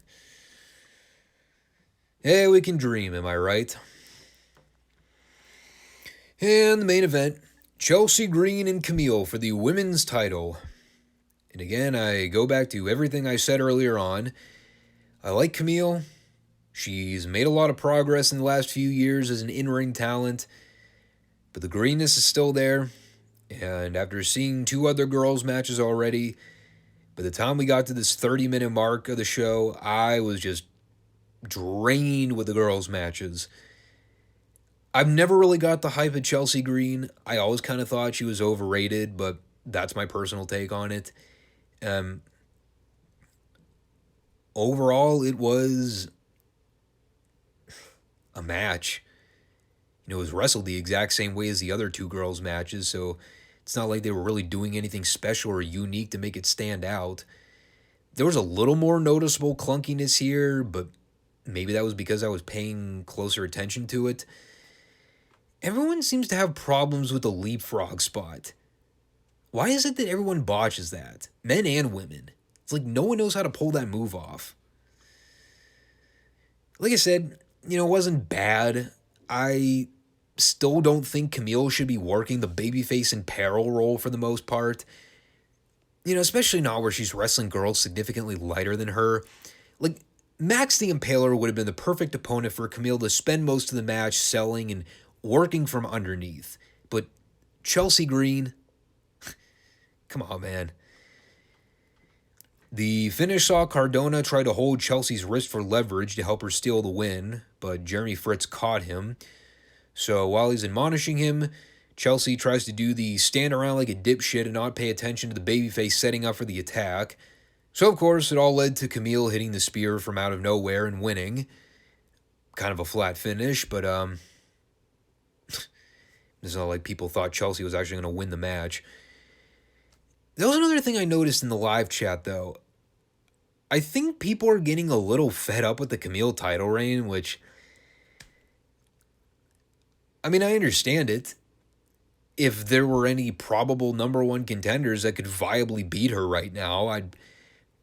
Speaker 1: hey, we can dream, am I right? And the main event, Chelsea Green and Camille for the women's title. And again, I go back to everything I said earlier on. I like Camille. She's made a lot of progress in the last few years as an in-ring talent, but the greenness is still there. And after seeing 2 other girls' matches already, by the time we got to this 30-minute mark of the show, I was just drained with the girls' matches. I've never really got the hype of Chelsea Green. I always kind of thought she was overrated, but that's my personal take on it. Overall, it was a match. It was wrestled the exact same way as the other 2 girls' matches, so it's not like they were really doing anything special or unique to make it stand out. There was a little more noticeable clunkiness here, but maybe that was because I was paying closer attention to it. Everyone seems to have problems with the leapfrog spot. Why is it that everyone botches that? Men and women. It's like no one knows how to pull that move off. Like I said, it wasn't bad. I still don't think Camille should be working the babyface and peril role for the most part. Especially not where she's wrestling girls significantly lighter than her. Like, Max the Impaler would have been the perfect opponent for Camille to spend most of the match selling and working from underneath. But Chelsea Green, come on, man. The finish saw Cardona try to hold Chelsea's wrist for leverage to help her steal the win, but Jeremy Fritz caught him. So while he's admonishing him, Chelsea tries to do the stand around like a dipshit and not pay attention to the babyface setting up for the attack. So of course, it all led to Camille hitting the spear from out of nowhere and winning. Kind of a flat finish, but it's not like people thought Chelsea was actually going to win the match. That was another thing I noticed in the live chat, though. I think people are getting a little fed up with the Camille title reign, which, I mean, I understand it. If there were any probable number one contenders that could viably beat her right now, I'd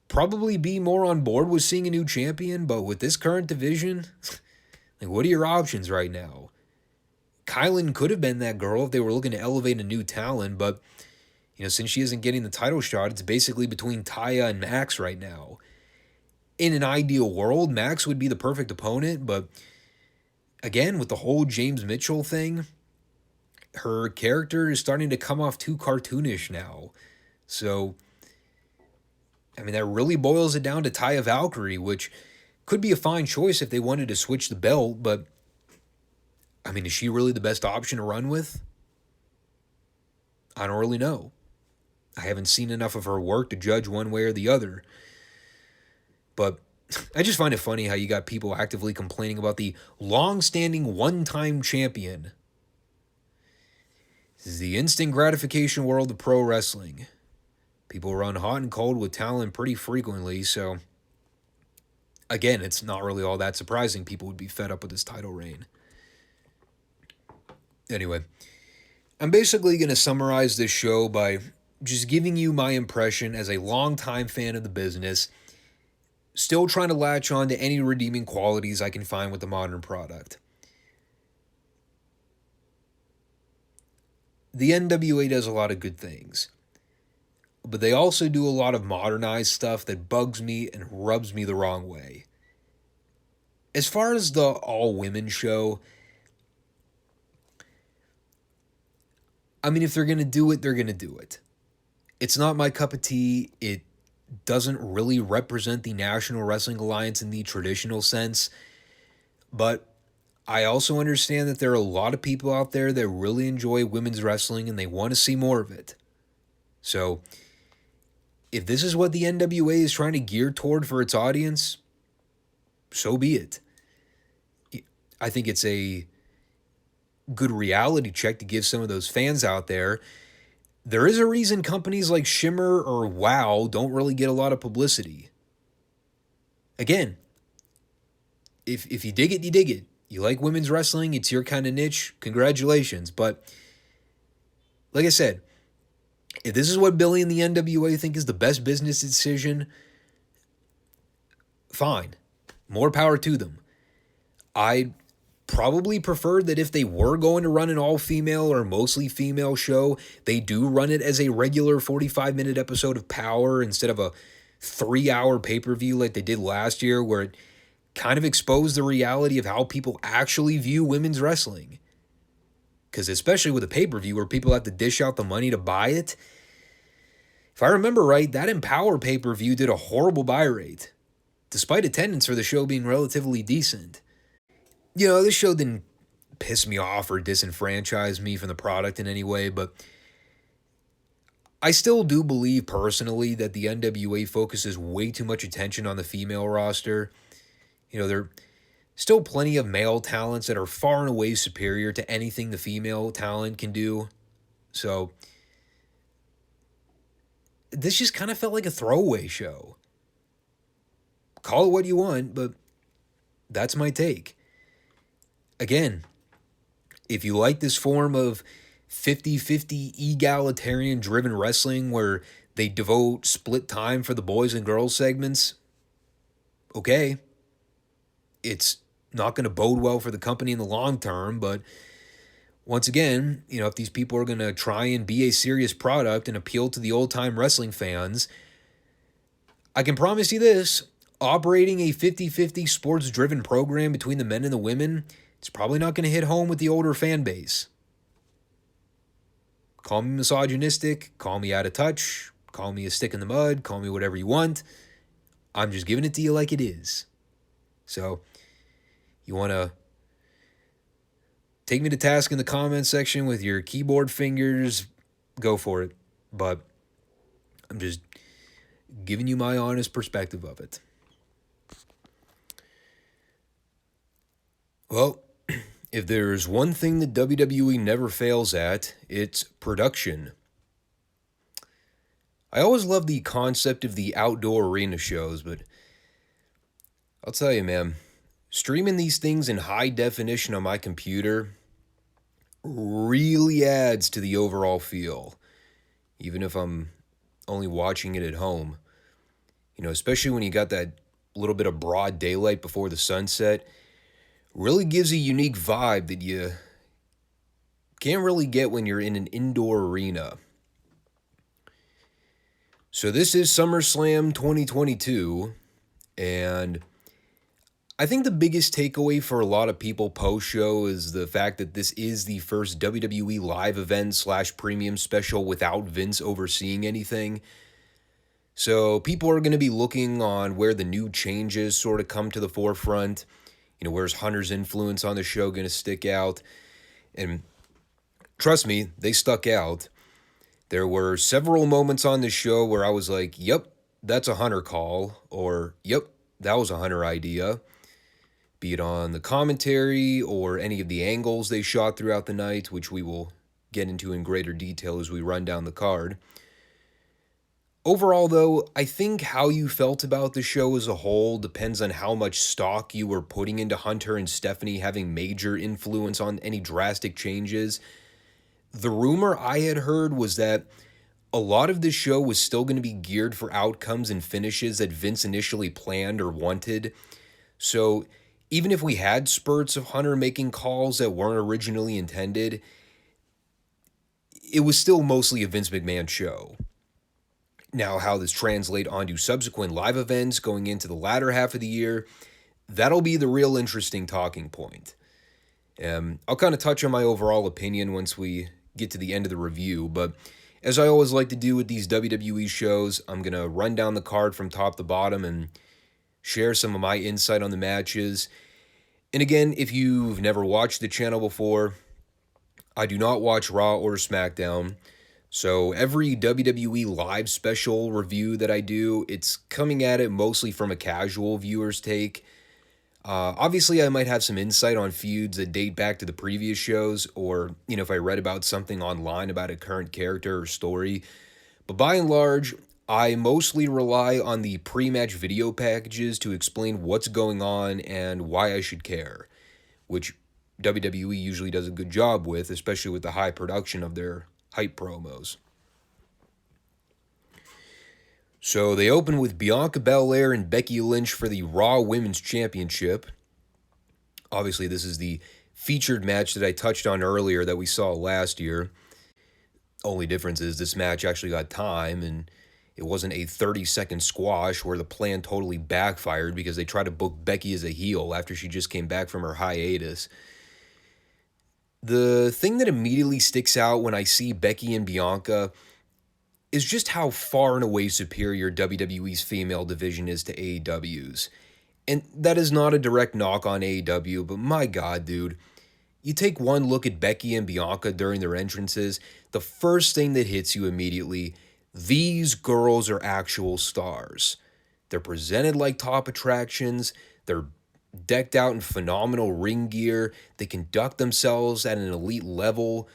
Speaker 1: probably be more on board with seeing a new champion, but with this current division, like, what are your options right now? Kylan could have been that girl if they were looking to elevate a new talent, but, you know, since she isn't getting the title shot, it's basically between Taya and Max right now. In an ideal world, Max would be the perfect opponent, but again, with the whole James Mitchell thing, her character is starting to come off too cartoonish now. So, I mean, that really boils it down to Taya Valkyrie, which could be a fine choice if they wanted to switch the belt, but, I mean, is she really the best option to run with? I don't really know. I haven't seen enough of her work to judge one way or the other. But I just find it funny how you got people actively complaining about the long-standing one-time champion. This is the instant gratification world of pro wrestling. People run hot and cold with talent pretty frequently, so again, it's not really all that surprising people would be fed up with this title reign. Anyway, I'm basically going to summarize this show by just giving you my impression as a longtime fan of the business, still trying to latch on to any redeeming qualities I can find with the modern product. The NWA does a lot of good things, but they also do a lot of modernized stuff that bugs me and rubs me the wrong way. As far as the all-women show, I mean, if they're going to do it, they're going to do it. It's not my cup of tea. It doesn't really represent the National Wrestling Alliance in the traditional sense, but I also understand that there are a lot of people out there that really enjoy women's wrestling and they want to see more of it. So, if this is what the NWA is trying to gear toward for its audience, so be it. I think it's a good reality check to give some of those fans out there. There is a reason companies like Shimmer or WOW don't really get a lot of publicity. Again, if you dig it, you dig it. You like women's wrestling, it's your kind of niche, congratulations. But like I said, if this is what Billy and the NWA think is the best business decision, fine. More power to them. I probably prefer that if they were going to run an all-female or mostly female show, they do run it as a regular 45-minute episode of Powerrr instead of a 3-hour pay-per-view like they did last year, where it kind of exposed the reality of how people actually view women's wrestling. Because especially with a pay-per-view where people have to dish out the money to buy it, if I remember right, that Empowerrr pay-per-view did a horrible buy rate, despite attendance for the show being relatively decent. You know, this show didn't piss me off or disenfranchise me from the product in any way, but I still do believe personally that the NWA focuses way too much attention on the female roster. You know, there are still plenty of male talents that are far and away superior to anything the female talent can do. So this just kind of felt like a throwaway show. Call it what you want, but that's my take. Again, if you like this form of 50-50 egalitarian-driven wrestling where they devote split time for the boys and girls segments, okay. It's not going to bode well for the company in the long term, but once again, you know, if these people are going to try and be a serious product and appeal to the old-time wrestling fans, I can promise you this, operating a 50-50 sports-driven program between the men and the women, it's probably not going to hit home with the older fan base. Call me misogynistic, call me out of touch, Call me a stick in the mud, call me whatever you want. I'm just giving it to you like it is. So, you want to take me to task in the comment section with your keyboard fingers, go for it. But I'm just giving you my honest perspective of it. Well, if there's one thing that WWE never fails at, it's production. I always love the concept of the outdoor arena shows, but I'll tell you, man, streaming these things in high definition on my computer really adds to the overall feel, even if I'm only watching it at home. You know, especially when you got that little bit of broad daylight before the sunset, really gives a unique vibe that you can't really get when you're in an indoor arena. So this is SummerSlam 2022, and I think the biggest takeaway for a lot of people post-show is the fact that this is the first WWE live event / premium special without Vince overseeing anything. So people are going to be looking on where the new changes sort of come to the forefront. You know, where's Hunter's influence on the show going to stick out? And trust me, they stuck out. There were several moments on the show where I was like, yep, that's a Hunter call, or yep, that was a Hunter idea. Be it on the commentary or any of the angles they shot throughout the night, which we will get into in greater detail as we run down the card. Overall, though, I think how you felt about the show as a whole depends on how much stock you were putting into Hunter and Stephanie having major influence on any drastic changes. The rumor I had heard was that a lot of this show was still going to be geared for outcomes and finishes that Vince initially planned or wanted. So even if we had spurts of Hunter making calls that weren't originally intended, it was still mostly a Vince McMahon show. Now, how this translates onto subsequent live events going into the latter half of the year, that'll be the real interesting talking point. I'll kind of touch on my overall opinion once we get to the end of the review, but as I always like to do with these WWE shows, I'm going to run down the card from top to bottom and share some of my insight on the matches. And again, if you've never watched the channel before, I do not watch Raw or SmackDown. So every WWE live special review that I do, it's coming at it mostly from a casual viewer's take. Obviously, I might have some insight on feuds that date back to the previous shows, or, you know, if I read about something online about a current character or story. But by and large, I mostly rely on the pre-match video packages to explain what's going on and why I should care, which WWE usually does a good job with, especially with the high production of their hype promos. So they open with Bianca Belair and Becky Lynch for the Raw Women's Championship. Obviously, this is the featured match that I touched on earlier that we saw last year. Only difference is this match actually got time, and it wasn't a 30-second squash where the plan totally backfired because they tried to book Becky as a heel after she just came back from her hiatus. The thing that immediately sticks out when I see Becky and Bianca is just how far and away superior WWE's female division is to AEW's. And that is not a direct knock on AEW, but my God, dude. You take one look at Becky and Bianca during their entrances, the first thing that hits you immediately, these girls are actual stars. They're presented like top attractions, they're decked out in phenomenal ring gear, they conduct themselves at an elite level,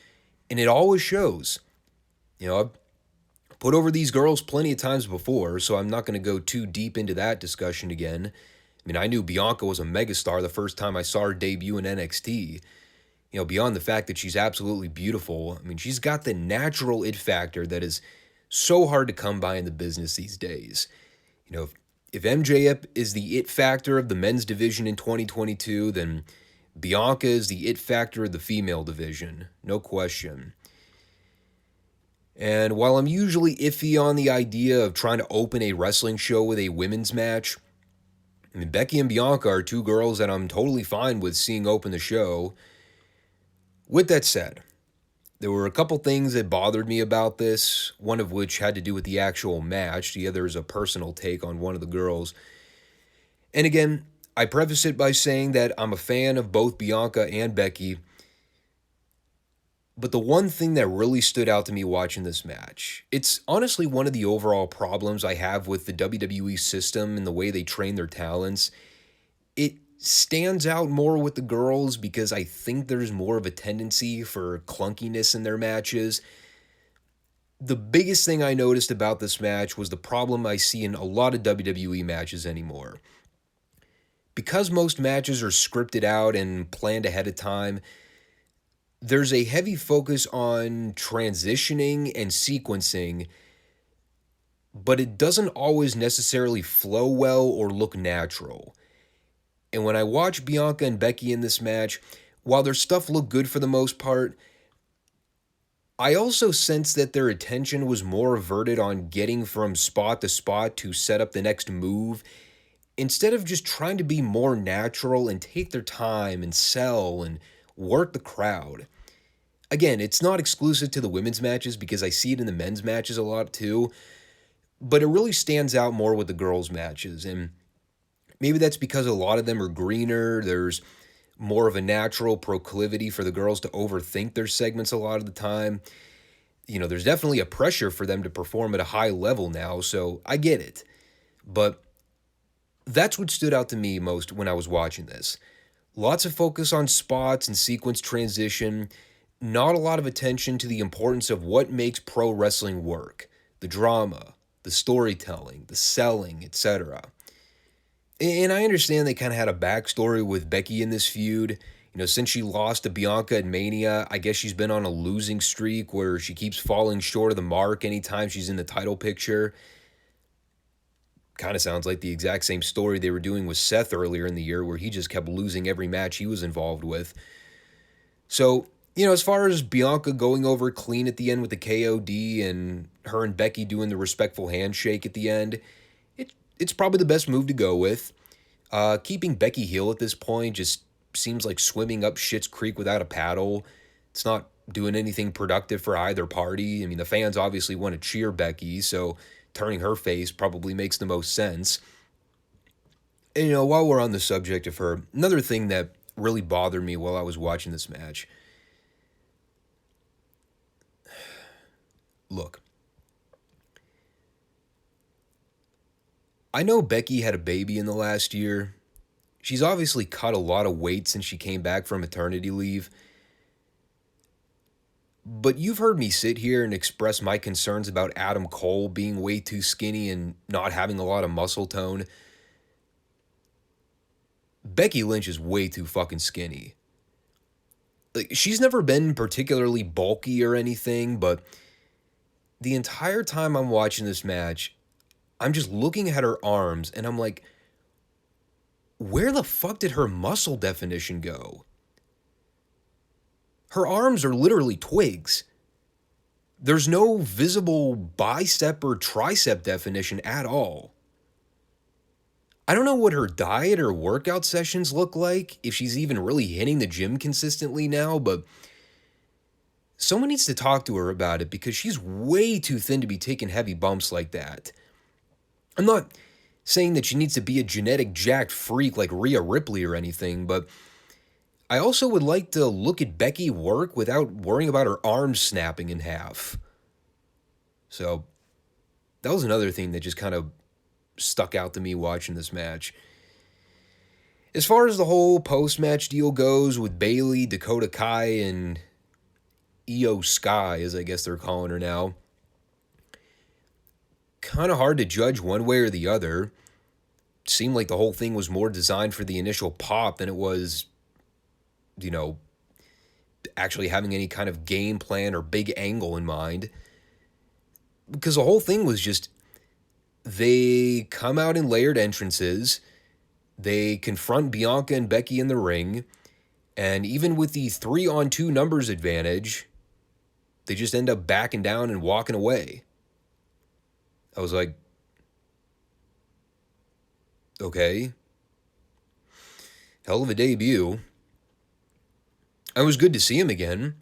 Speaker 1: and it always shows. You know, I've put over these girls plenty of times before, so I'm not going to go too deep into that discussion again. I mean, I knew Bianca was a megastar the first time I saw her debut in NXT. You know, beyond the fact that she's absolutely beautiful, I mean, she's got the natural it factor that is so hard to come by in the business these days. You know, if MJF is the it factor of the men's division in 2022, then Bianca is the it factor of the female division, no question. And while I'm usually iffy on the idea of trying to open a wrestling show with a women's match, I mean, Becky and Bianca are two girls that I'm totally fine with seeing open the show. With that said, There were a couple things that bothered me about this, one of which had to do with the actual match. The other is a personal take on one of the girls. And again, I preface it by saying that I'm a fan of both Bianca and Becky. But the one thing that really stood out to me watching this match, it's honestly one of the overall problems I have with the WWE system and the way they train their talents. It stands out more with the girls because I think there's more of a tendency for clunkiness in their matches. The biggest thing I noticed about this match was the problem I see in a lot of WWE matches anymore. Because most matches are scripted out and planned ahead of time, there's a heavy focus on transitioning and sequencing, but it doesn't always necessarily flow well or look natural. And when I watch Bianca and Becky in this match, while their stuff looked good for the most part, I also sense that their attention was more averted on getting from spot to spot to set up the next move, instead of just trying to be more natural and take their time and sell and work the crowd. Again, it's not exclusive to the women's matches because I see it in the men's matches a lot too, but it really stands out more with the girls' matches. And maybe that's because a lot of them are greener. There's more of a natural proclivity for the girls to overthink their segments a lot of the time. You know, there's definitely a pressure for them to perform at a high level now, so I get it. But that's what stood out to me most when I was watching this. Lots of focus on spots and sequence transition, not a lot of attention to the importance of what makes pro wrestling work. The drama, the storytelling, the selling, etc. And I understand they kind of had a backstory with Becky in this feud. You know, since she lost to Bianca at Mania, I guess she's been on a losing streak where she keeps falling short of the mark anytime she's in the title picture. Kind of sounds like the exact same story they were doing with Seth earlier in the year, where he just kept losing every match he was involved with. So, you know, as far as Bianca going over clean at the end with the KOD and her and Becky doing the respectful handshake at the end, it's probably the best move to go with. Keeping Becky heel at this point just seems like swimming up shit's creek without a paddle. It's not doing anything productive for either party. I mean, the fans obviously want to cheer Becky, so turning her face probably makes the most sense. And, you know, while we're on the subject of her, another thing that really bothered me while I was watching this match. Look, I know Becky had a baby in the last year. She's obviously cut a lot of weight since she came back from maternity leave. But you've heard me sit here and express my concerns about Adam Cole being way too skinny and not having a lot of muscle tone. Becky Lynch is way too fucking skinny. Like, she's never been particularly bulky or anything, but the entire time I'm watching this match, I'm just looking at her arms and I'm like, where the fuck did her muscle definition go? Her arms are literally twigs. There's no visible bicep or tricep definition at all. I don't know what her diet or workout sessions look like, if she's even really hitting the gym consistently now, but someone needs to talk to her about it because she's way too thin to be taking heavy bumps like that. I'm not saying that she needs to be a genetic jacked freak like Rhea Ripley or anything, but I also would like to look at Becky work without worrying about her arms snapping in half. So that was another thing that just kind of stuck out to me watching this match. As far as the whole post-match deal goes with Bayley, Dakota Kai, and Io Sky, as I guess they're calling her now, kind of hard to judge one way or the other. It seemed like the whole thing was more designed for the initial pop than it was, you know, actually having any kind of game plan or big angle in mind. Because the whole thing was just, they come out in layered entrances, they confront Bianca and Becky in the ring, and even with the 3-on-2 numbers advantage, they just end up backing down and walking away. I was like, okay. Hell of a debut. It was good to see him again.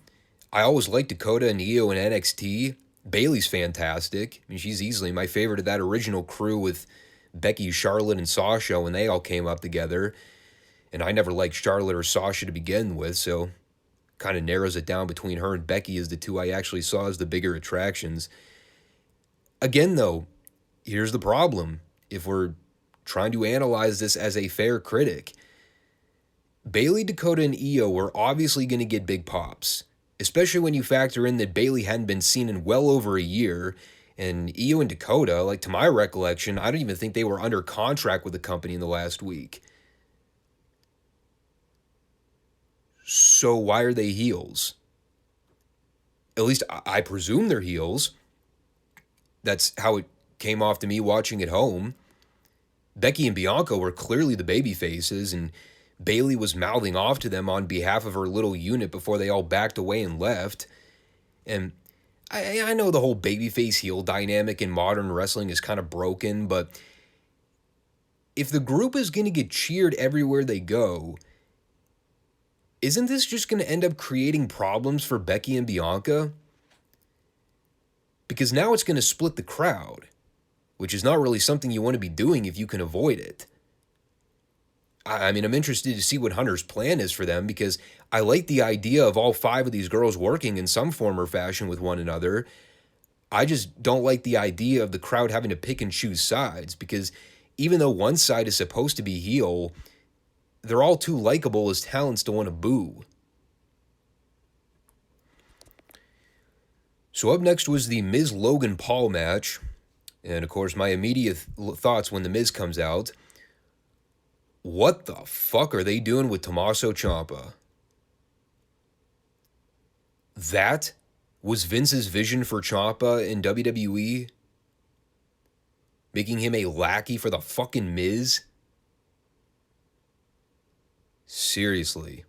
Speaker 1: I always liked Dakota and Io in NXT. Bayley's fantastic. I mean, she's easily my favorite of that original crew with Becky, Charlotte, and Sasha when they all came up together. And I never liked Charlotte or Sasha to begin with, so kind of narrows it down between her and Becky as the two I actually saw as the bigger attractions. Again, though, here's the problem. If we're trying to analyze this as a fair critic, Bayley, Dakota, and Io were obviously going to get big pops, especially when you factor in that Bayley hadn't been seen in well over a year, and Io and Dakota, like to my recollection, I don't even think they were under contract with the company in the last week. So why are they heels? At least I presume they're heels. That's how it came off to me watching at home. Becky and Bianca were clearly the baby faces, and Bayley was mouthing off to them on behalf of her little unit before they all backed away and left. And I know the whole babyface heel dynamic in modern wrestling is kind of broken, but if the group is going to get cheered everywhere they go, isn't this just going to end up creating problems for Becky and Bianca? Because now it's going to split the crowd, which is not really something you want to be doing if you can avoid it. I mean, I'm interested to see what Hunter's plan is for them, because I like the idea of all 5 of these girls working in some form or fashion with one another. I just don't like the idea of the crowd having to pick and choose sides, because even though one side is supposed to be heel, they're all too likable as talents to want to boo. So up next was the Miz Logan Paul match. And of course, my immediate thoughts when the Miz comes out: what the fuck are they doing with Tommaso Ciampa? That was Vince's vision for Ciampa in WWE? Making him a lackey for the fucking Miz? Seriously.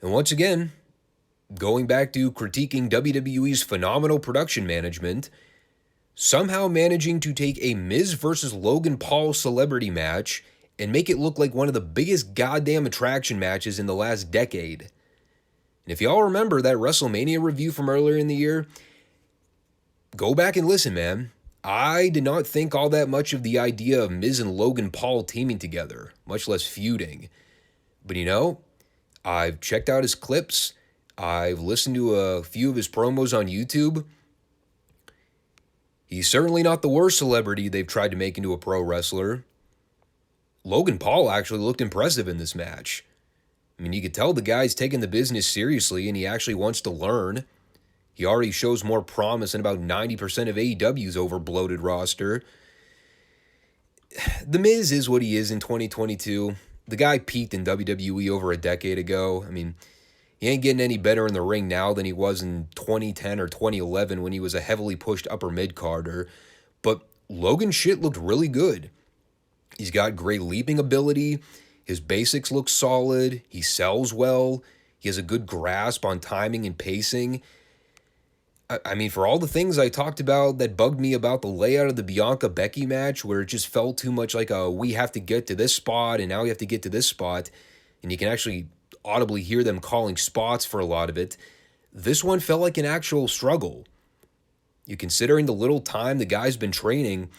Speaker 1: And once again, going back to critiquing WWE's phenomenal production management, somehow managing to take a Miz versus Logan Paul celebrity match and make it look like one of the biggest goddamn attraction matches in the last decade. And if y'all remember that WrestleMania review from earlier in the year, go back and listen, man. I did not think all that much of the idea of Miz and Logan Paul teaming together, much less feuding. But you know, I've checked out his clips. I've listened to a few of his promos on YouTube. He's certainly not the worst celebrity they've tried to make into a pro wrestler. Logan Paul actually looked impressive in this match. I mean, you could tell the guy's taking the business seriously and he actually wants to learn. He already shows more promise than about 90% of AEW's over-bloated roster. The Miz is what he is in 2022. The guy peaked in WWE over a decade ago. I mean, he ain't getting any better in the ring now than he was in 2010 or 2011 when he was a heavily pushed upper mid-carder. But Logan's shit looked really good. He's got great leaping ability. His basics look solid. He sells well. He has a good grasp on timing and pacing. I mean, for all the things I talked about that bugged me about the layout of the Bianca-Becky match, where it just felt too much like we have to get to this spot and now we have to get to this spot, and you can actually audibly hear them calling spots for a lot of it, this one felt like an actual struggle. You considering the little time the guy's been training,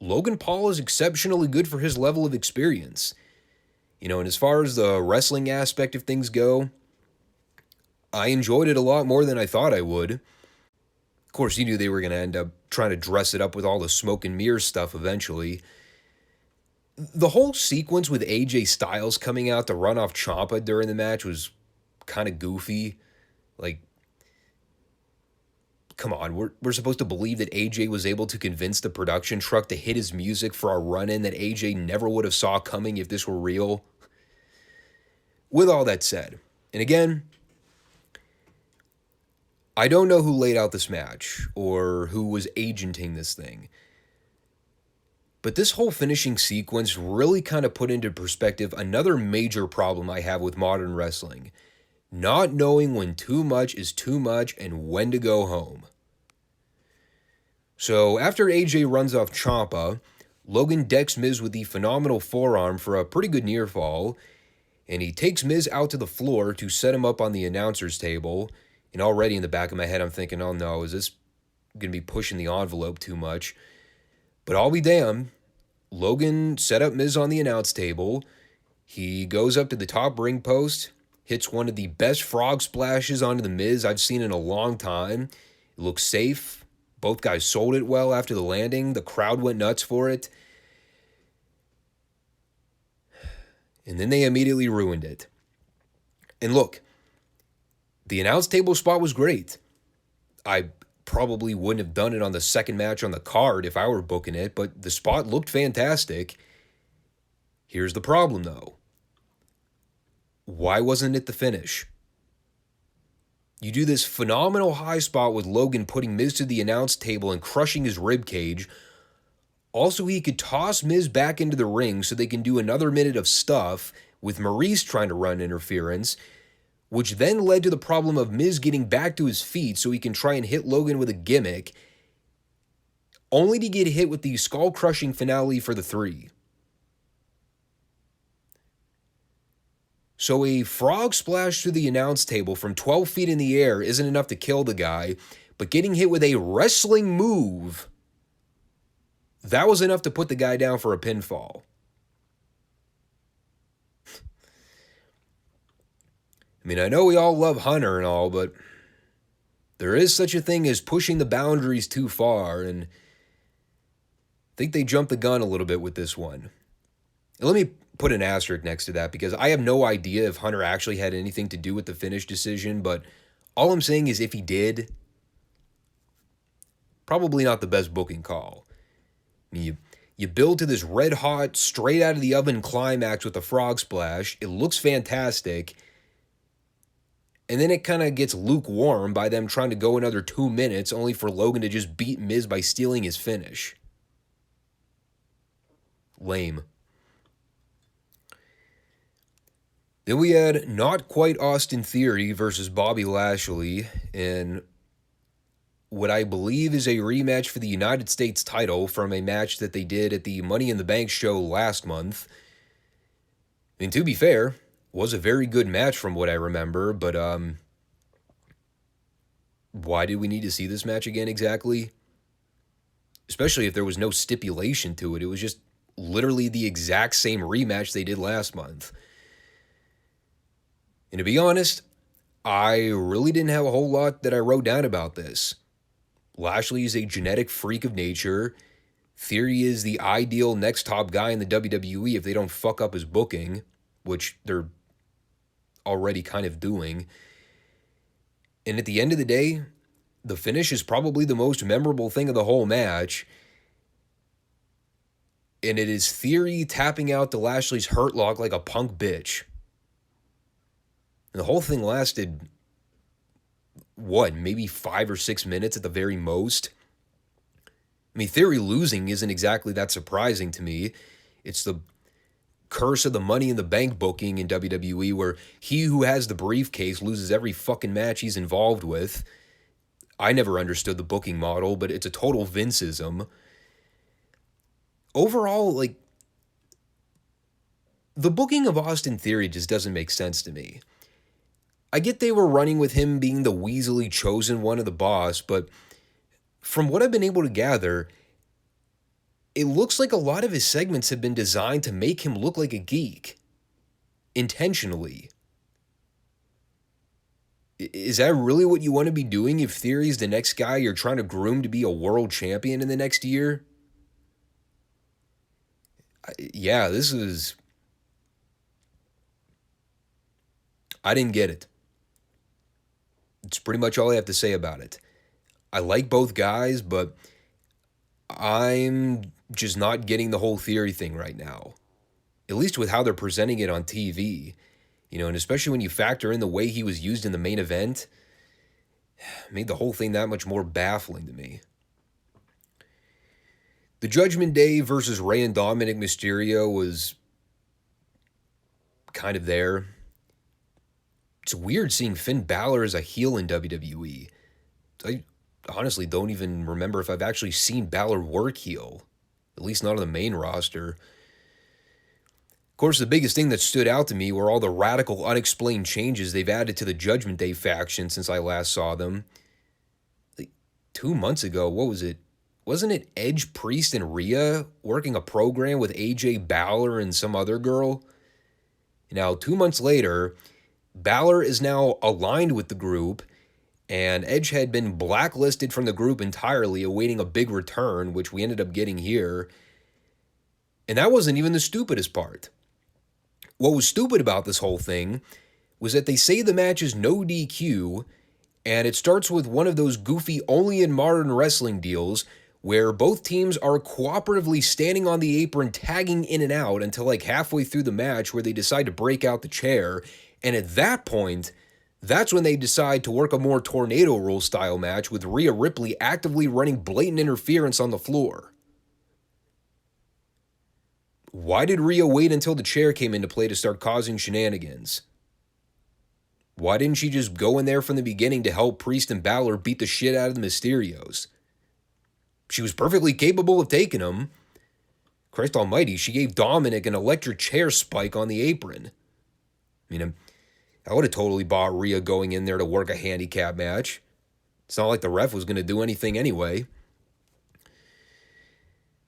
Speaker 1: Logan Paul is exceptionally good for his level of experience. You know, and as far as the wrestling aspect of things go, I enjoyed it a lot more than I thought I would. Of course, you knew they were going to end up trying to dress it up with all the smoke and mirrors stuff eventually. The whole sequence with AJ Styles coming out to run off Ciampa during the match was kind of goofy. Like, come on, we're supposed to believe that AJ was able to convince the production truck to hit his music for a run-in that AJ never would have saw coming if this were real. With all that said, and again, I don't know who laid out this match or who was agenting this thing, but this whole finishing sequence really kind of put into perspective another major problem I have with modern wrestling: not knowing when too much is too much and when to go home. So after AJ runs off Ciampa, Logan decks Miz with the phenomenal forearm for a pretty good near fall, And he takes Miz out to the floor to set him up on the announcer's table. And already in the back of my head, I'm thinking, oh no, is this going to be pushing the envelope too much? But I'll be damned. Logan set up Miz on the announce table. He goes up to the top ring post, hits one of the best frog splashes onto the Miz I've seen in a long time. It looks safe. Both guys sold it well after the landing. The crowd went nuts for it. And then they immediately ruined it. And look, the announce table spot was great. I probably wouldn't have done it on the second match on the card if I were booking it, but the spot looked fantastic. Here's the problem, though. Why wasn't it the finish? You do this phenomenal high spot with Logan putting Miz to the announce table and crushing his rib cage. Also, he could toss Miz back into the ring so they can do another minute of stuff with Maurice trying to run interference, which then led to the problem of Miz getting back to his feet so he can try and hit Logan with a gimmick, only to get hit with the skull-crushing finale for the 3. So a frog splash through the announce table from 12 feet in the air isn't enough to kill the guy, but getting hit with a wrestling move, that was enough to put the guy down for a pinfall. I mean, I know we all love Hunter and all, but there is such a thing as pushing the boundaries too far, and I think they jumped the gun a little bit with this one. And let me put an asterisk next to that, because I have no idea if Hunter actually had anything to do with the finish decision, but all I'm saying is if he did, probably not the best booking call. I mean, you build to this red-hot, straight-out-of-the-oven climax with a frog splash. It looks fantastic. And then it kind of gets lukewarm by them trying to go another 2 minutes, only for Logan to just beat Miz by stealing his finish. Lame. Then we had Not Quite Austin Theory versus Bobby Lashley in what I believe is a rematch for the United States title from a match that they did at the Money in the Bank show last month. And to be fair, was a very good match from what I remember, but why did we need to see this match again exactly? Especially if there was no stipulation to it. It was just literally the exact same rematch they did last month. And to be honest, I really didn't have a whole lot that I wrote down about this. Lashley is a genetic freak of nature. Theory is the ideal next top guy in the WWE if they don't fuck up his booking, which they're already kind of doing. And at the end of the day, the finish is probably the most memorable thing of the whole match. And it is Theory tapping out to Lashley's Hurt Lock like a punk bitch. And the whole thing lasted, maybe 5 or 6 minutes at the very most? I mean, Theory losing isn't exactly that surprising to me. It's the curse of the Money in the Bank booking in WWE, where he who has the briefcase loses every fucking match he's involved with. I never understood the booking model, but it's a total Vinceism. Overall, the booking of Austin Theory just doesn't make sense to me. I get they were running with him being the weaselly chosen one of the boss, but from what I've been able to gather, it looks like a lot of his segments have been designed to make him look like a geek. Intentionally. Is that really what you want to be doing if Theory's the next guy you're trying to groom to be a world champion in the next year? Yeah, this is... I didn't get it. It's pretty much all I have to say about it. I like both guys, but I'm just not getting the whole Theory thing right now. At least with how they're presenting it on TV. And especially when you factor in the way he was used in the main event, made the whole thing that much more baffling to me. The Judgment Day versus Rey and Dominic Mysterio was kind of there. It's weird seeing Finn Balor as a heel in WWE. I honestly don't even remember if I've actually seen Balor work heel. At least not on the main roster. Of course, the biggest thing that stood out to me were all the radical, unexplained changes they've added to the Judgment Day faction since I last saw them. Like 2 months ago, what was it? Wasn't it Edge, Priest, and Rhea working a program with AJ, Balor, and some other girl? Now, 2 months later, Balor is now aligned with the group, and Edge had been blacklisted from the group entirely, awaiting a big return, which we ended up getting here. And that wasn't even the stupidest part. What was stupid about this whole thing was that they say the match is no DQ, and it starts with one of those goofy only in modern wrestling deals where both teams are cooperatively standing on the apron, tagging in and out until like halfway through the match where they decide to break out the chair. And at that point, that's when they decide to work a more tornado rule style match with Rhea Ripley actively running blatant interference on the floor. Why did Rhea wait until the chair came into play to start causing shenanigans? Why didn't she just go in there from the beginning to help Priest and Balor beat the shit out of the Mysterios? She was perfectly capable of taking them. Christ almighty, she gave Dominic an electric chair spike on the apron. I mean, I would have totally bought Rhea going in there to work a handicap match. It's not like the ref was going to do anything anyway.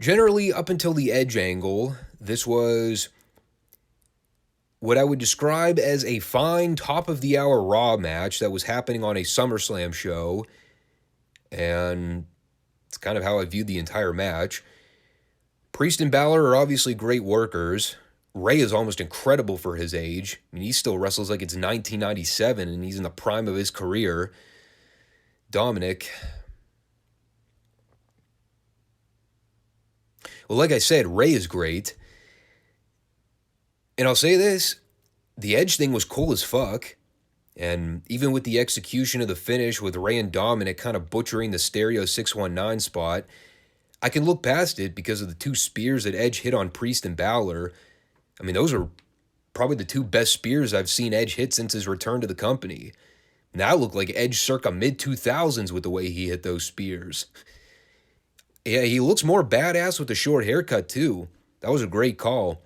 Speaker 1: Generally, up until the Edge angle, this was what I would describe as a fine top-of-the-hour Raw match that was happening on a SummerSlam show, and it's kind of how I viewed the entire match. Priest and Balor are obviously great workers. Ray is almost incredible for his age. I mean, he still wrestles like it's 1997, and he's in the prime of his career. Dominic, well, like I said, Ray is great. And I'll say this, the Edge thing was cool as fuck. And even with the execution of the finish with Ray and Dominic kind of butchering the Stereo 619 spot, I can look past it because of the two spears that Edge hit on Priest and Balor. I mean, those are probably the two best spears I've seen Edge hit since his return to the company. Now look like Edge circa mid-2000s with the way he hit those spears. Yeah, he looks more badass with the short haircut, too. That was a great call.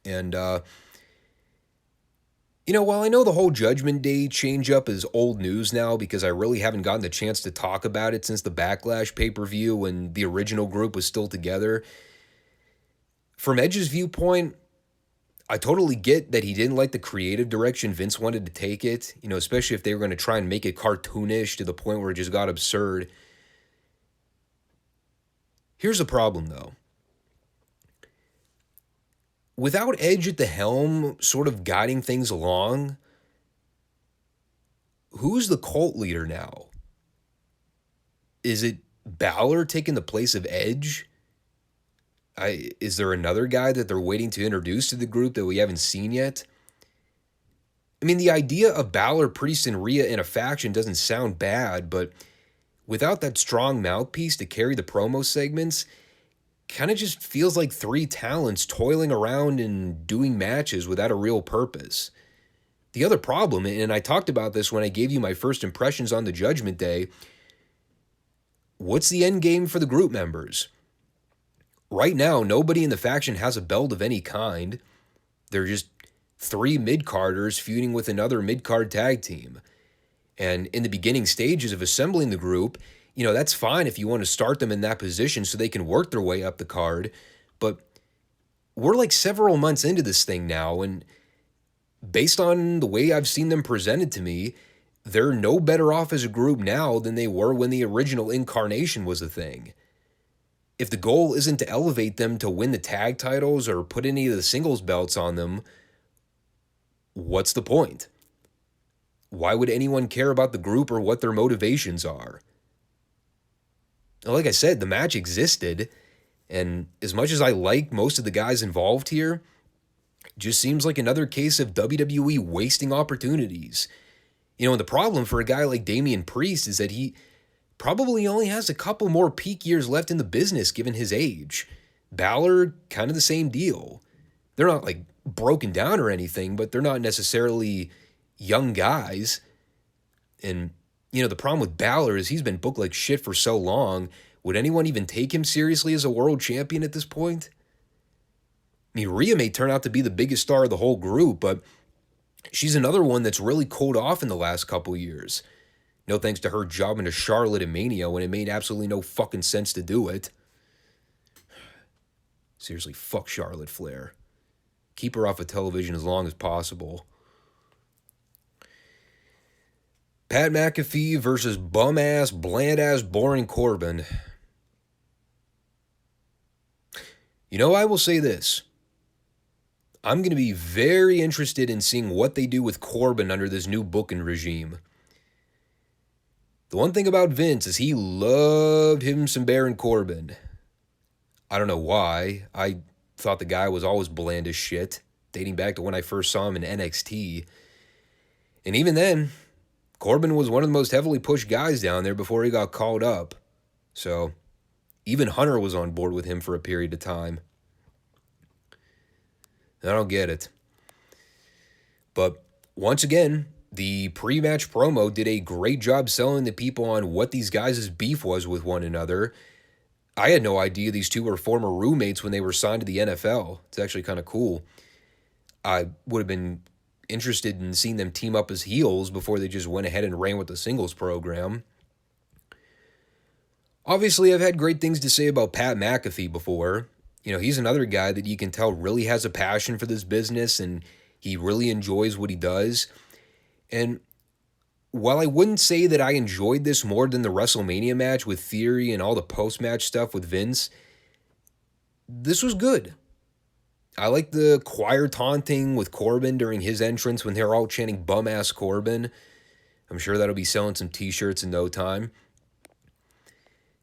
Speaker 1: And, while I know the whole Judgment Day change-up is old news now because I really haven't gotten the chance to talk about it since the Backlash pay-per-view when the original group was still together, from Edge's viewpoint, I totally get that he didn't like the creative direction Vince wanted to take it, especially if they were going to try and make it cartoonish to the point where it just got absurd. Here's the problem, though. Without Edge at the helm, sort of guiding things along, who's the cult leader now? Is it Balor taking the place of Edge? Is there another guy that they're waiting to introduce to the group that we haven't seen yet? I mean, the idea of Balor, Priest, and Rhea in a faction doesn't sound bad, but without that strong mouthpiece to carry the promo segments, kind of just feels like three talents toiling around and doing matches without a real purpose. The other problem, and I talked about this when I gave you my first impressions on the Judgment Day, what's the end game for the group members? Right now, nobody in the faction has a belt of any kind. They're just three mid-carders feuding with another mid-card tag team. And in the beginning stages of assembling the group, that's fine if you want to start them in that position so they can work their way up the card. But we're like several months into this thing now, and based on the way I've seen them presented to me, they're no better off as a group now than they were when the original incarnation was a thing. If the goal isn't to elevate them to win the tag titles or put any of the singles belts on them, what's the point? Why would anyone care about the group or what their motivations are? Like I said, the match existed, and as much as I like most of the guys involved here, it just seems like another case of WWE wasting opportunities. And the problem for a guy like Damian Priest is that he probably only has a couple more peak years left in the business given his age. Balor, kind of the same deal. They're not like broken down or anything, but they're not necessarily young guys. And, the problem with Balor is he's been booked like shit for so long. Would anyone even take him seriously as a world champion at this point? mean, Rhea may turn out to be the biggest star of the whole group, but she's another one that's really cooled off in the last couple years. No thanks to her job into Charlotte and Mania when it made absolutely no fucking sense to do it. Seriously, fuck Charlotte Flair. Keep her off of television as long as possible. Pat McAfee versus bum-ass, bland-ass, boring Corbin. You know, I will say this. I'm going to be very interested in seeing what they do with Corbin under this new booking regime. The one thing about Vince is he loved him some Baron Corbin. I don't know why. I thought the guy was always bland as shit, dating back to when I first saw him in NXT. And even then, Corbin was one of the most heavily pushed guys down there before he got called up. So, even Hunter was on board with him for a period of time. I don't get it. But, once again, the pre-match promo did a great job selling the people on what these guys' beef was with one another. I had no idea these two were former roommates when they were signed to the NFL. It's actually kind of cool. I would have been interested in seeing them team up as heels before they just went ahead and ran with the singles program. Obviously, I've had great things to say about Pat McAfee before. You know, he's another guy that you can tell really has a passion for this business and he really enjoys what he does. And while I wouldn't say that I enjoyed this more than the WrestleMania match with Theory and all the post-match stuff with Vince, this was good. I like the choir taunting with Corbin during his entrance when they're all chanting bum-ass Corbin. I'm sure that'll be selling some t-shirts in no time.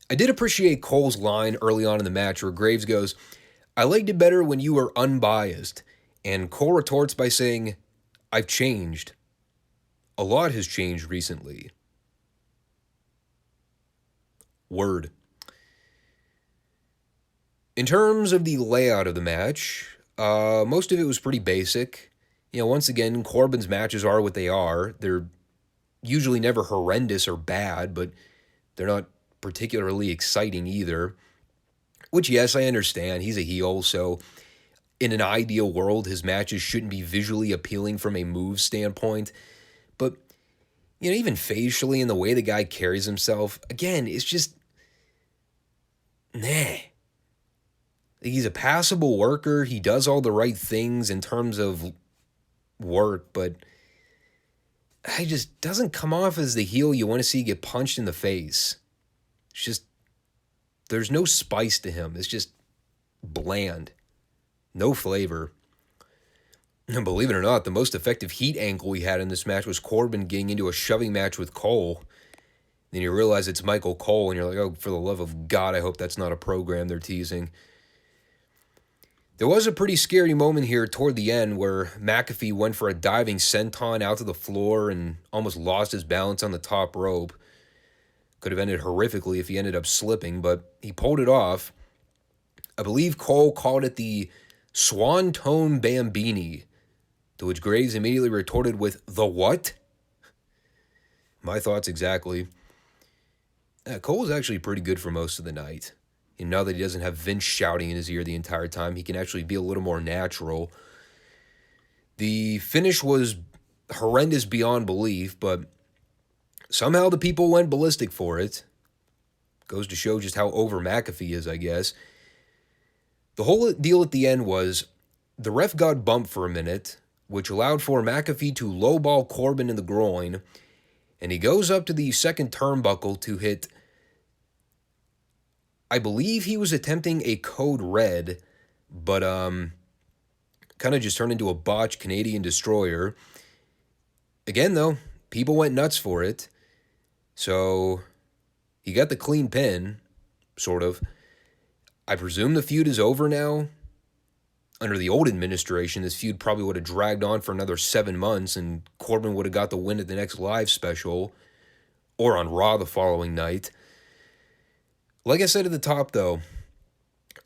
Speaker 1: I did appreciate Cole's line early on in the match where Graves goes, "I liked it better when you were unbiased." And Cole retorts by saying, "I've changed. A lot has changed recently." Word. In terms of the layout of the match, most of it was pretty basic. You know, once again, Corbin's matches are what they are. They're usually never horrendous or bad, but they're not particularly exciting either. Which, yes, I understand. He's a heel, so in an ideal world, his matches shouldn't be visually appealing from a move standpoint. But, you know, even facially and the way the guy carries himself, again, it's just, nah. He's a passable worker. He does all the right things in terms of work, but he just doesn't come off as the heel you want to see get punched in the face. It's just, there's no spice to him. It's just bland. No flavor. And believe it or not, the most effective heat angle we had in this match was Corbin getting into a shoving match with Cole. Then you realize it's Michael Cole, and you're like, oh, for the love of God, I hope that's not a program they're teasing. There was a pretty scary moment here toward the end where McAfee went for a diving senton out to the floor and almost lost his balance on the top rope. Could have ended horrifically if he ended up slipping, but he pulled it off. I believe Cole called it the Swanton Bambini, to which Graves immediately retorted with, "The what?" My thoughts exactly. Cole was actually pretty good for most of the night. And now that he doesn't have Vince shouting in his ear the entire time, he can actually be a little more natural. The finish was horrendous beyond belief, but somehow the people went ballistic for it. Goes to show just how over McAfee is, I guess. The whole deal at the end was the ref got bumped for a minute, which allowed for McAfee to lowball Corbin in the groin, and he goes up to the second turnbuckle to hit, I believe he was attempting a code red, but kind of just turned into a botched Canadian destroyer. Again, though, people went nuts for it. So he got the clean pin, sort of. I presume the feud is over now. Under the old administration, this feud probably would have dragged on for another 7 months, and Corbin would have got the win at the next live special, or on Raw the following night. Like I said at the top, though,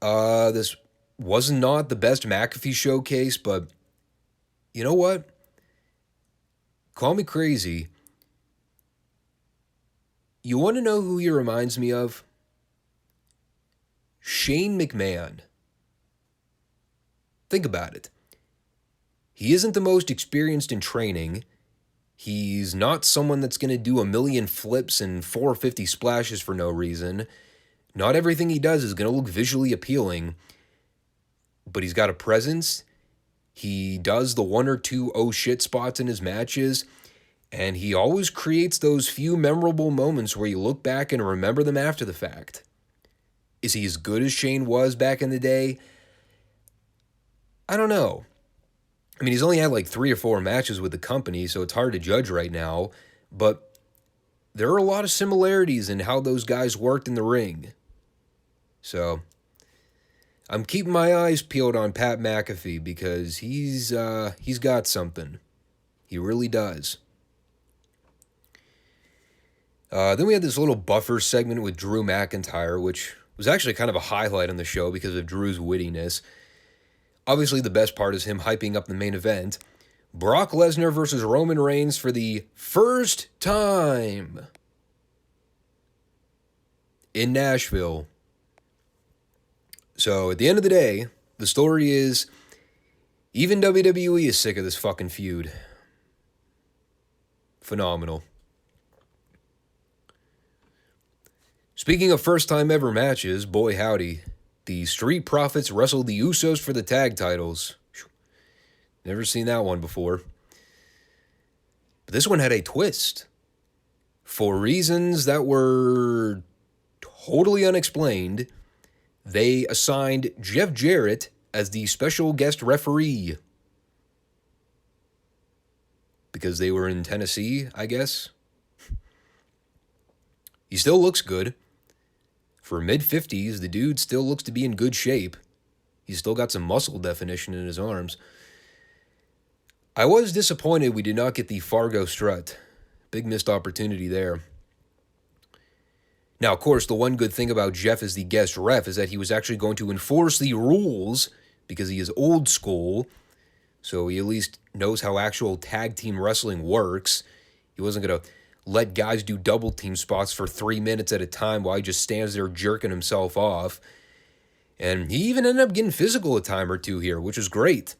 Speaker 1: this was not the best McAfee showcase, but you know what? Call me crazy. You want to know who he reminds me of? Shane McMahon. Think about it. He isn't the most experienced in training. He's not someone that's going to do a million flips and 450 splashes for no reason. Not everything he does is going to look visually appealing, but he's got a presence. He does the one or two oh shit spots in his matches, and he always creates those few memorable moments where you look back and remember them after the fact. Is he as good as Shane was back in the day? I don't know. I mean, he's only had like 3 or 4 matches with the company, so it's hard to judge right now, but there are a lot of similarities in how those guys worked in the ring. So I'm keeping my eyes peeled on Pat McAfee because he's got something. He really does. Then we had this little buffer segment with Drew McIntyre, which was actually kind of a highlight on the show because of Drew's wittiness. Obviously, the best part is him hyping up the main event. Brock Lesnar versus Roman Reigns for the first time in Nashville. So, at the end of the day, the story is even WWE is sick of this fucking feud. Phenomenal. Speaking of first-time ever matches, boy howdy, the Street Profits wrestled the Usos for the tag titles. Never seen that one before. But this one had a twist. For reasons that were totally unexplained, they assigned Jeff Jarrett as the special guest referee. Because they were in Tennessee, I guess. He still looks good. For mid-50s, the dude still looks to be in good shape. He's still got some muscle definition in his arms. I was disappointed we did not get the Fargo strut. Big missed opportunity there. Now, of course, the one good thing about Jeff as the guest ref is that he was actually going to enforce the rules because he is old school, so he at least knows how actual tag team wrestling works. He wasn't going to let guys do double team spots for 3 minutes at a time while he just stands there jerking himself off. And he even ended up getting physical a time or two here, which is great.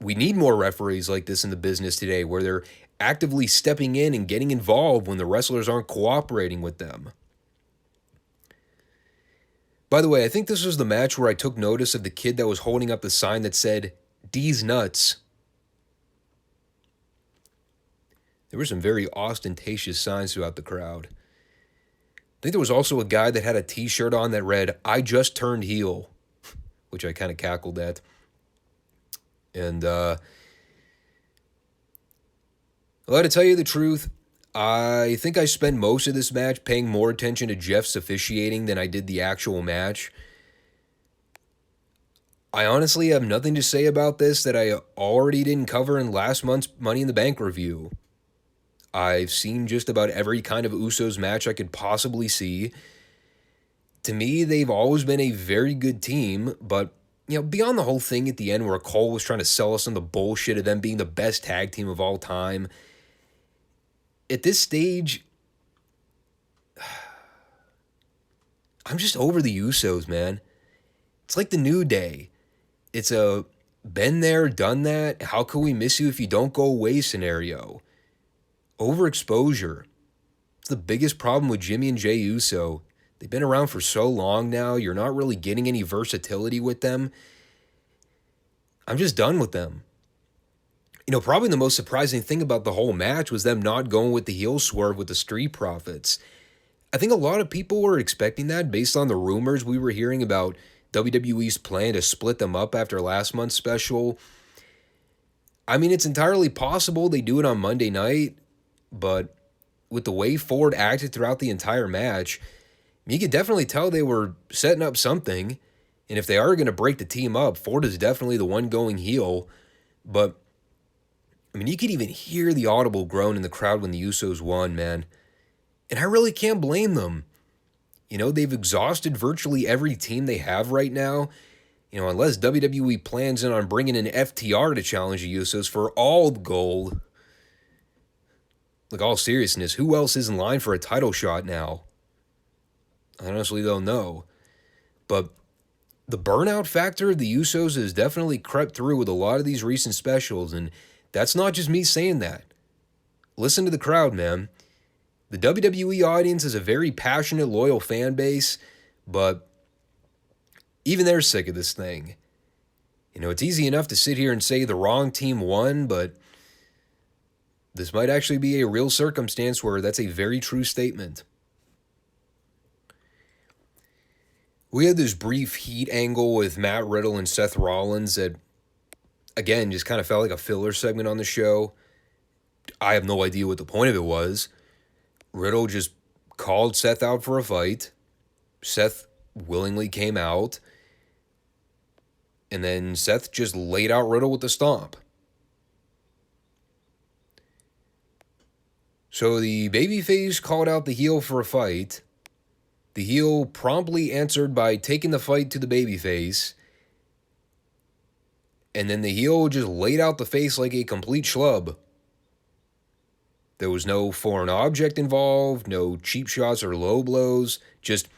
Speaker 1: We need more referees like this in the business today, where they're actively stepping in and getting involved when the wrestlers aren't cooperating with them. By the way, I think this was the match where I took notice of the kid that was holding up the sign that said, "D's nuts." There were some very ostentatious signs throughout the crowd. I think there was also a guy that had a t-shirt on that read, "I just turned heel," which I kind of cackled at. And, well, to tell you the truth, I think I spent most of this match paying more attention to Jeff's officiating than I did the actual match. I honestly have nothing to say about this that I already didn't cover in last month's Money in the Bank review. I've seen just about every kind of Usos match I could possibly see. To me, they've always been a very good team, but, you know, beyond the whole thing at the end where Cole was trying to sell us on the bullshit of them being the best tag team of all time, at this stage, I'm just over the Usos, man. It's like the New Day. It's a been there, done that, how can we miss you if you don't go away scenario. Overexposure. It's the biggest problem with Jimmy and Jey Uso. They've been around for so long now, you're not really getting any versatility with them. I'm just done with them. You know, probably the most surprising thing about the whole match was them not going with the heel swerve with the Street Profits. I think a lot of people were expecting that based on the rumors we were hearing about WWE's plan to split them up after last month's special. I mean, it's entirely possible they do it on Monday night, but with the way Ford acted throughout the entire match, you could definitely tell they were setting up something. And if they are going to break the team up, Ford is definitely the one going heel. But, I mean, you could even hear the audible groan in the crowd when the Usos won, man. And I really can't blame them. You know, they've exhausted virtually every team they have right now. You know, unless WWE plans in on bringing in FTR to challenge the Usos for all the gold. Like, all seriousness, who else is in line for a title shot now? I honestly don't know. But the burnout factor of the Usos has definitely crept through with a lot of these recent specials, and that's not just me saying that. Listen to the crowd, man. The WWE audience is a very passionate, loyal fan base, but even they're sick of this thing. You know, it's easy enough to sit here and say the wrong team won, but this might actually be a real circumstance where that's a very true statement. We had this brief heat angle with Matt Riddle and Seth Rollins that, again, just kind of felt like a filler segment on the show. I have no idea what the point of it was. Riddle just called Seth out for a fight. Seth willingly came out. And then Seth just laid out Riddle with the stomp. So the babyface called out the heel for a fight. The heel promptly answered by taking the fight to the babyface. And then the heel just laid out the face like a complete schlub. There was no foreign object involved, no cheap shots or low blows. Just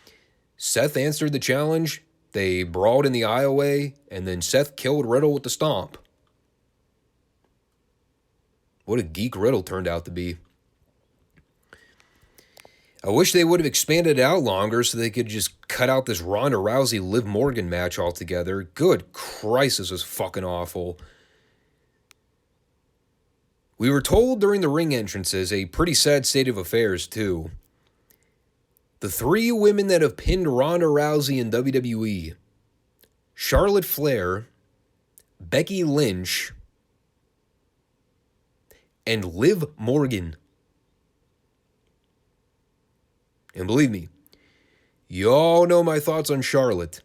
Speaker 1: Seth answered the challenge. They brawled in the aisleway, and then Seth killed Riddle with the stomp. What a geek Riddle turned out to be. I wish they would have expanded it out longer so they could just cut out this Ronda Rousey-Liv Morgan match altogether. Good Christ, this was fucking awful. We were told during the ring entrances a pretty sad state of affairs, too. The three women that have pinned Ronda Rousey in WWE, Charlotte Flair, Becky Lynch, and Liv Morgan. And believe me, you all know my thoughts on Charlotte,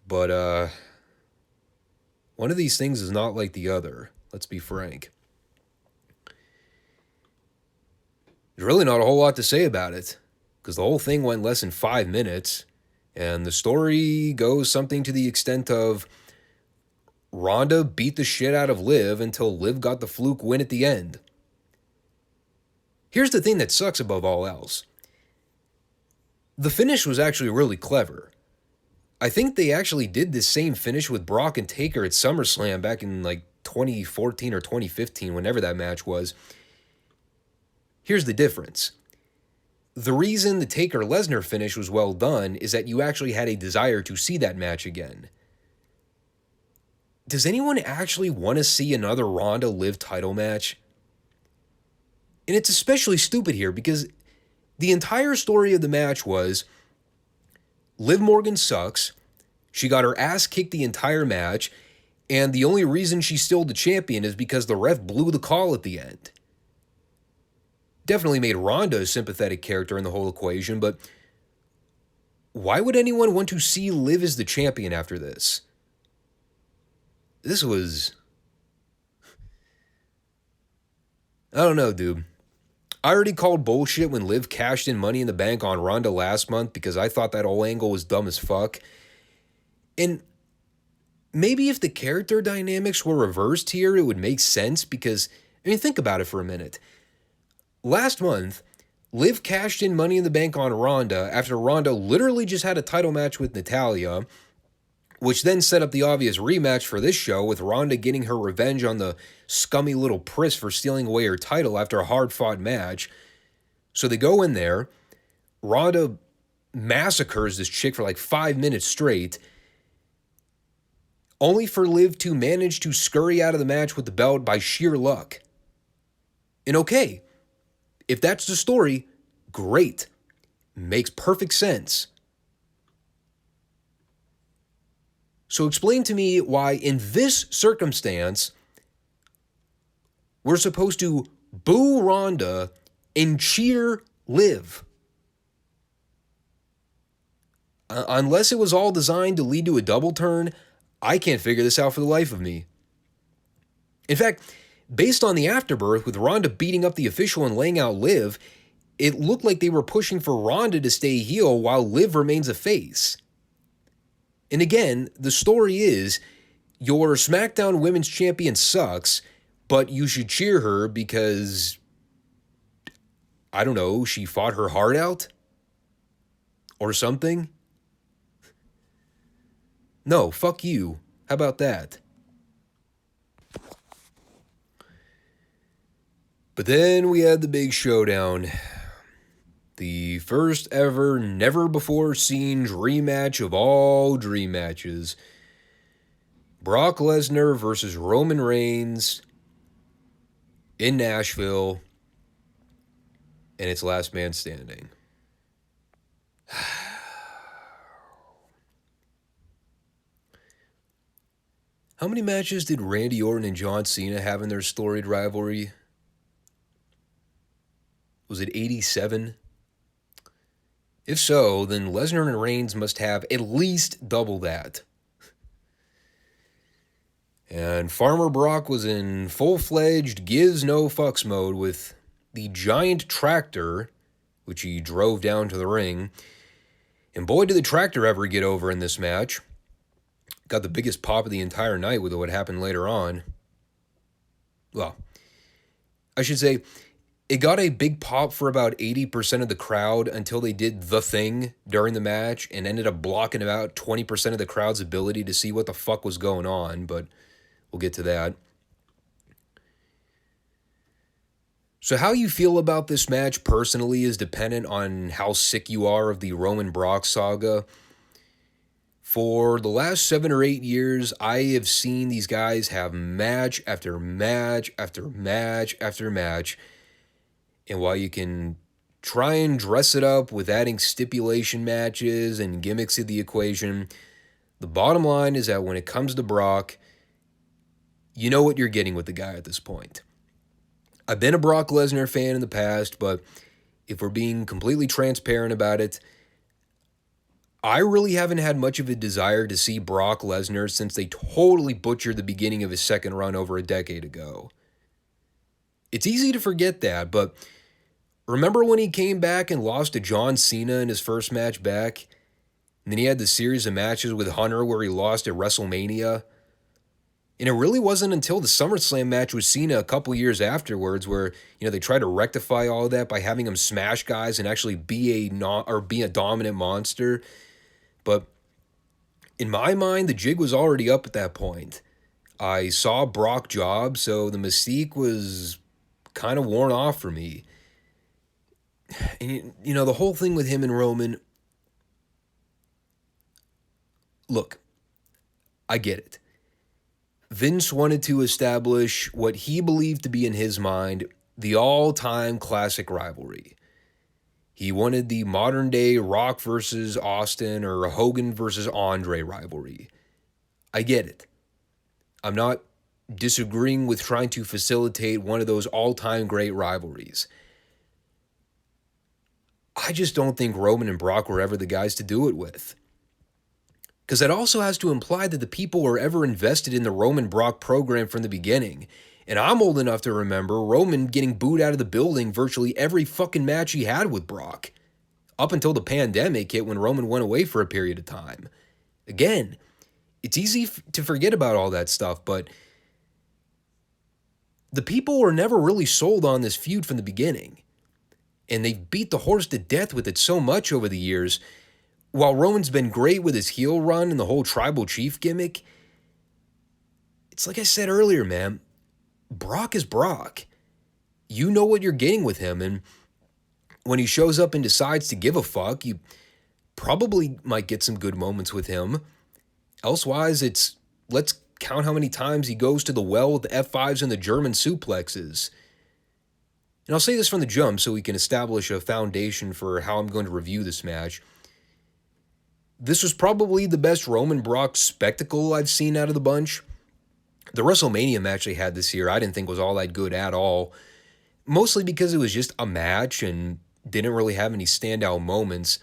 Speaker 1: but one of these things is not like the other, let's be frank. There's really not a whole lot to say about it, because the whole thing went less than 5 minutes, and the story goes something to the extent of Ronda beat the shit out of Liv until Liv got the fluke win at the end. Here's the thing that sucks above all else. The finish was actually really clever. I think they actually did this same finish with Brock and Taker at SummerSlam back in like 2014 or 2015, whenever that match was. Here's the difference. The reason the Taker-Lesnar finish was well done is that you actually had a desire to see that match again. Does anyone actually want to see another Ronda Liv title match? And it's especially stupid here because the entire story of the match was Liv Morgan sucks, she got her ass kicked the entire match, and the only reason she's still the champion is because the ref blew the call at the end. Definitely made Ronda a sympathetic character in the whole equation, but why would anyone want to see Liv as the champion after this? This was... I don't know, dude. I already called bullshit when Liv cashed in Money in the Bank on Ronda last month because I thought that whole angle was dumb as fuck. And maybe if the character dynamics were reversed here, it would make sense because, I mean, think about it for a minute. Last month, Liv cashed in Money in the Bank on Ronda after Ronda literally just had a title match with Natalya, which then set up the obvious rematch for this show with Ronda getting her revenge on the scummy little priss for stealing away her title after a hard-fought match. So they go in there, Ronda massacres this chick for like 5 minutes straight, only for Liv to manage to scurry out of the match with the belt by sheer luck. And okay, if that's the story, great. Makes perfect sense. So explain to me why in this circumstance, we're supposed to boo Ronda and cheer Liv. Unless it was all designed to lead to a double turn, I can't figure this out for the life of me. In fact, based on the afterbirth, with Ronda beating up the official and laying out Liv, it looked like they were pushing for Ronda to stay heel while Liv remains a face. And again, the story is, your SmackDown Women's Champion sucks, but you should cheer her because, I don't know, she fought her heart out? Or something? No, fuck you. How about that? But then we had the big showdown. The first ever, never before seen dream match of all dream matches. Brock Lesnar versus Roman Reigns in Nashville. And it's last man standing. How many matches did Randy Orton and John Cena have in their storied rivalry? Was it 87? If so, then Lesnar and Reigns must have at least double that. And Farmer Brock was in full-fledged gives no fucks mode with the giant tractor, which he drove down to the ring. And boy, did the tractor ever get over in this match. Got the biggest pop of the entire night with what happened later on. Well, I should say, it got a big pop for about 80% of the crowd until they did the thing during the match and ended up blocking about 20% of the crowd's ability to see what the fuck was going on, but we'll get to that. So how you feel about this match personally is dependent on how sick you are of the Roman Brock saga. For the last 7 or 8 years, I have seen these guys have match after match after match after match. And while you can try and dress it up with adding stipulation matches and gimmicks to the equation, the bottom line is that when it comes to Brock, you know what you're getting with the guy at this point. I've been a Brock Lesnar fan in the past, but if we're being completely transparent about it, I really haven't had much of a desire to see Brock Lesnar since they totally butchered the beginning of his second run over a decade ago. It's easy to forget that, but remember when he came back and lost to John Cena in his first match back? And then he had the series of matches with Hunter where he lost at WrestleMania? And it really wasn't until the SummerSlam match with Cena a couple years afterwards where, they tried to rectify all of that by having him smash guys and actually be a dominant monster. But in my mind, the jig was already up at that point. I saw Brock job, so the mystique was kind of worn off for me. And, the whole thing with him and Roman, look, I get it. Vince wanted to establish what he believed to be, in his mind, the all-time classic rivalry. He wanted the modern-day Rock versus Austin or Hogan versus Andre rivalry. I get it. I'm not disagreeing with trying to facilitate one of those all-time great rivalries. I just don't think Roman and Brock were ever the guys to do it with. Because that also has to imply that the people were ever invested in the Roman Brock program from the beginning. And I'm old enough to remember Roman getting booed out of the building virtually every fucking match he had with Brock. Up until the pandemic hit when Roman went away for a period of time. Again, it's easy to forget about all that stuff, but the people were never really sold on this feud from the beginning. And they've beat the horse to death with it so much over the years. While Roman's been great with his heel run and the whole tribal chief gimmick, it's like I said earlier, man, Brock is Brock. You know what you're getting with him, and when he shows up and decides to give a fuck, you probably might get some good moments with him. Elsewise, it's let's count how many times he goes to the well with the F5s and the German suplexes. And I'll say this from the jump so we can establish a foundation for how I'm going to review this match. This was probably the best Roman Brock spectacle I've seen out of the bunch. The WrestleMania match they had this year I didn't think was all that good at all. Mostly because it was just a match and didn't really have any standout moments.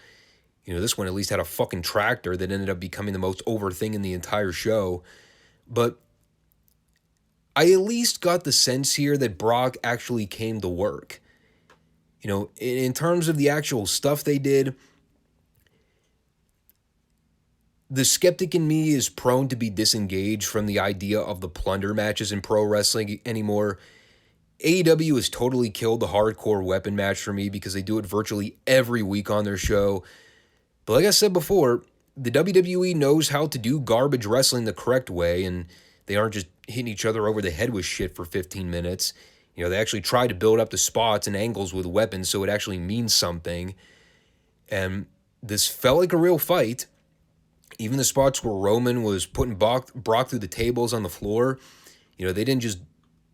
Speaker 1: This one at least had a fucking tractor that ended up becoming the most over thing in the entire show. But I at least got the sense here that Brock actually came to work. In terms of the actual stuff they did, the skeptic in me is prone to be disengaged from the idea of the plunder matches in pro wrestling anymore. AEW has totally killed the hardcore weapon match for me because they do it virtually every week on their show. But like I said before, the WWE knows how to do garbage wrestling the correct way, and they aren't just hitting each other over the head with shit for 15 minutes. You know, they actually try to build up the spots and angles with weapons so it actually means something. And this felt like a real fight. Even the spots where Roman was putting Brock through the tables on the floor, you know, they didn't just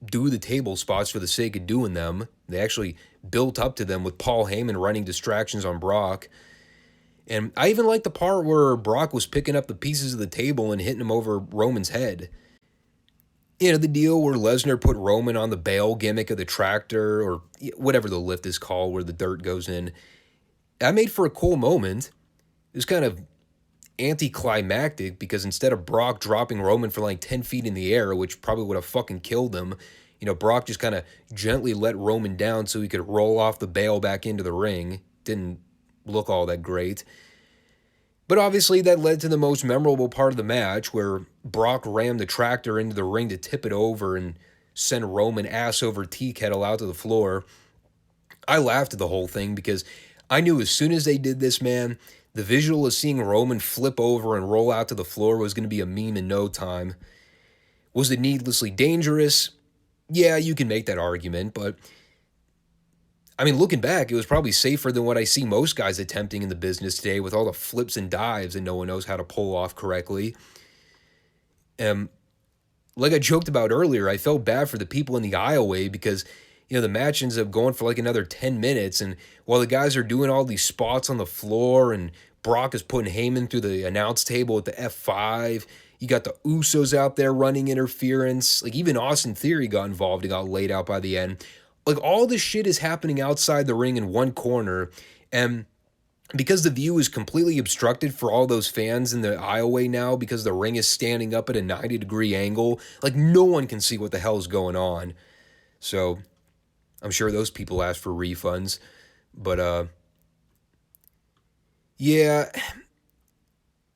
Speaker 1: do the table spots for the sake of doing them. They actually built up to them with Paul Heyman running distractions on Brock. And I even liked the part where Brock was picking up the pieces of the table and hitting them over Roman's head. You know, the deal where Lesnar put Roman on the bale gimmick of the tractor, or whatever the lift is called, where the dirt goes in. That made for a cool moment. It was kind of anticlimactic because instead of Brock dropping Roman for like 10 feet in the air, which probably would have fucking killed him, you know, Brock just kind of gently let Roman down so he could roll off the bale back into the ring. Didn't look all that great. But obviously that led to the most memorable part of the match, where Brock rammed the tractor into the ring to tip it over and send Roman ass over tea kettle out to the floor. I laughed at the whole thing because I knew as soon as they did this, man, the visual of seeing Roman flip over and roll out to the floor was going to be a meme in no time. Was it needlessly dangerous? Yeah, you can make that argument, but I mean, looking back, it was probably safer than what I see most guys attempting in the business today with all the flips and dives that no one knows how to pull off correctly. Like I joked about earlier, I felt bad for the people in the aisleway because, you know, the match ends up going for like another 10 minutes, and while the guys are doing all these spots on the floor and Brock is putting Heyman through the announce table at the F5, you got the Usos out there running interference. Like, even Austin Theory got involved and got laid out by the end. Like, all this shit is happening outside the ring in one corner, and because the view is completely obstructed for all those fans in the aisleway now because the ring is standing up at a 90-degree angle, like, no one can see what the hell's going on. So I'm sure those people asked for refunds. But, yeah,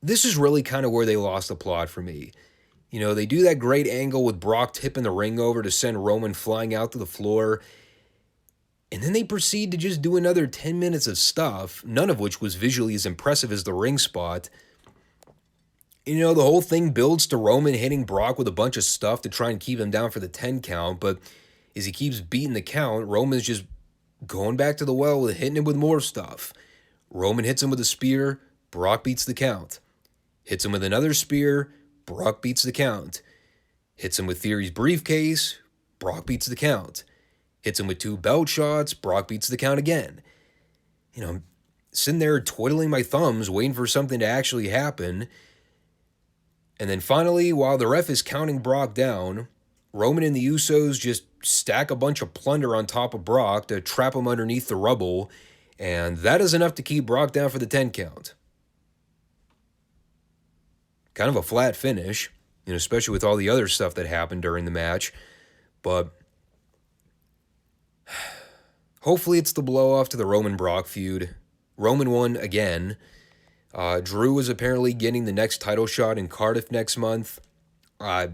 Speaker 1: this is really kind of where they lost the plot for me. You know, they do that great angle with Brock tipping the ring over to send Roman flying out to the floor, and then they proceed to just do another 10 minutes of stuff, none of which was visually as impressive as the ring spot. You know, the whole thing builds to Roman hitting Brock with a bunch of stuff to try and keep him down for the 10 count, but as he keeps beating the count, Roman's just going back to the well with hitting him with more stuff. Roman hits him with a spear, Brock beats the count. Hits him with another spear, Brock beats the count. Hits him with Theory's briefcase, Brock beats the count. Hits him with 2 belt shots, Brock beats the count again. You know, I'm sitting there twiddling my thumbs, waiting for something to actually happen. And then finally, while the ref is counting Brock down, Roman and the Usos just stack a bunch of plunder on top of Brock to trap him underneath the rubble, and that is enough to keep Brock down for the 10 count. Kind of a flat finish, you know, especially with all the other stuff that happened during the match, but hopefully it's the blow-off to the Roman-Brock feud. Roman won again. Drew is apparently getting the next title shot in Cardiff next month. I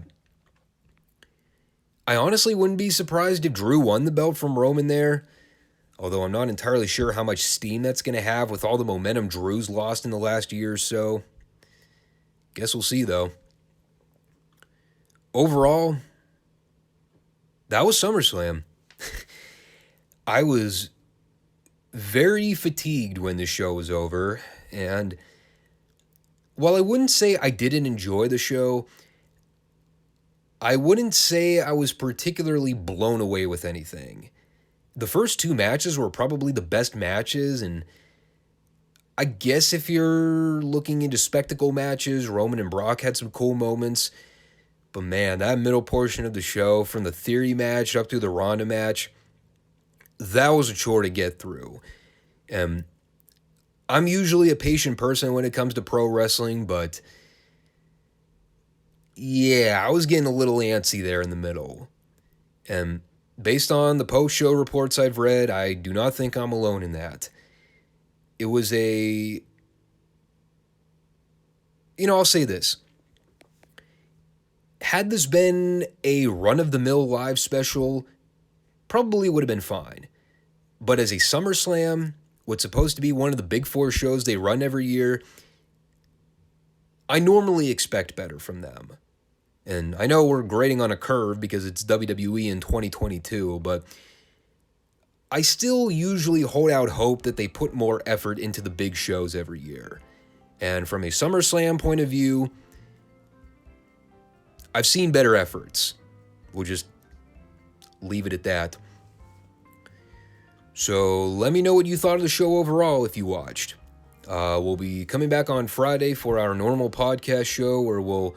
Speaker 1: honestly wouldn't be surprised if Drew won the belt from Roman there, although I'm not entirely sure how much steam that's going to have with all the momentum Drew's lost in the last year or so. Guess we'll see, though. Overall, that was SummerSlam. I was very fatigued when the show was over, and while I wouldn't say I didn't enjoy the show, I wouldn't say I was particularly blown away with anything. The first 2 matches were probably the best matches, and I guess if you're looking into spectacle matches, Roman and Brock had some cool moments, but man, that middle portion of the show, from the Theory match up to the Ronda match, that was a chore to get through. I'm usually a patient person when it comes to pro wrestling, but yeah, I was getting a little antsy there in the middle. And based on the post-show reports I've read, I do not think I'm alone in that. It was I'll say this. Had this been a run-of-the-mill live special, probably would have been fine. But as a SummerSlam, what's supposed to be one of the big 4 shows they run every year, I normally expect better from them. And I know we're grading on a curve because it's WWE in 2022, but I still usually hold out hope that they put more effort into the big shows every year. And from a SummerSlam point of view, I've seen better efforts. We'll just leave it at that. So let me know what you thought of the show overall if you watched. We'll be coming back on Friday for our normal podcast show where we'll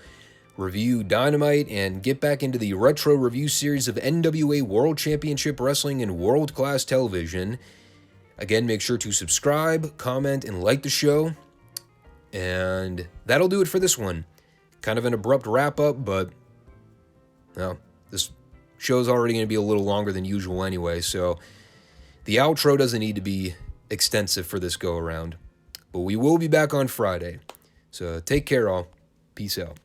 Speaker 1: review Dynamite and get back into the retro review series of NWA World Championship Wrestling and World Class Television. Again, make sure to subscribe, comment, and like the show. And that'll do it for this one. Kind of an abrupt wrap-up, but well, this show's already going to be a little longer than usual anyway, so the outro doesn't need to be extensive for this go-around. But we will be back on Friday. So take care, all. Peace out.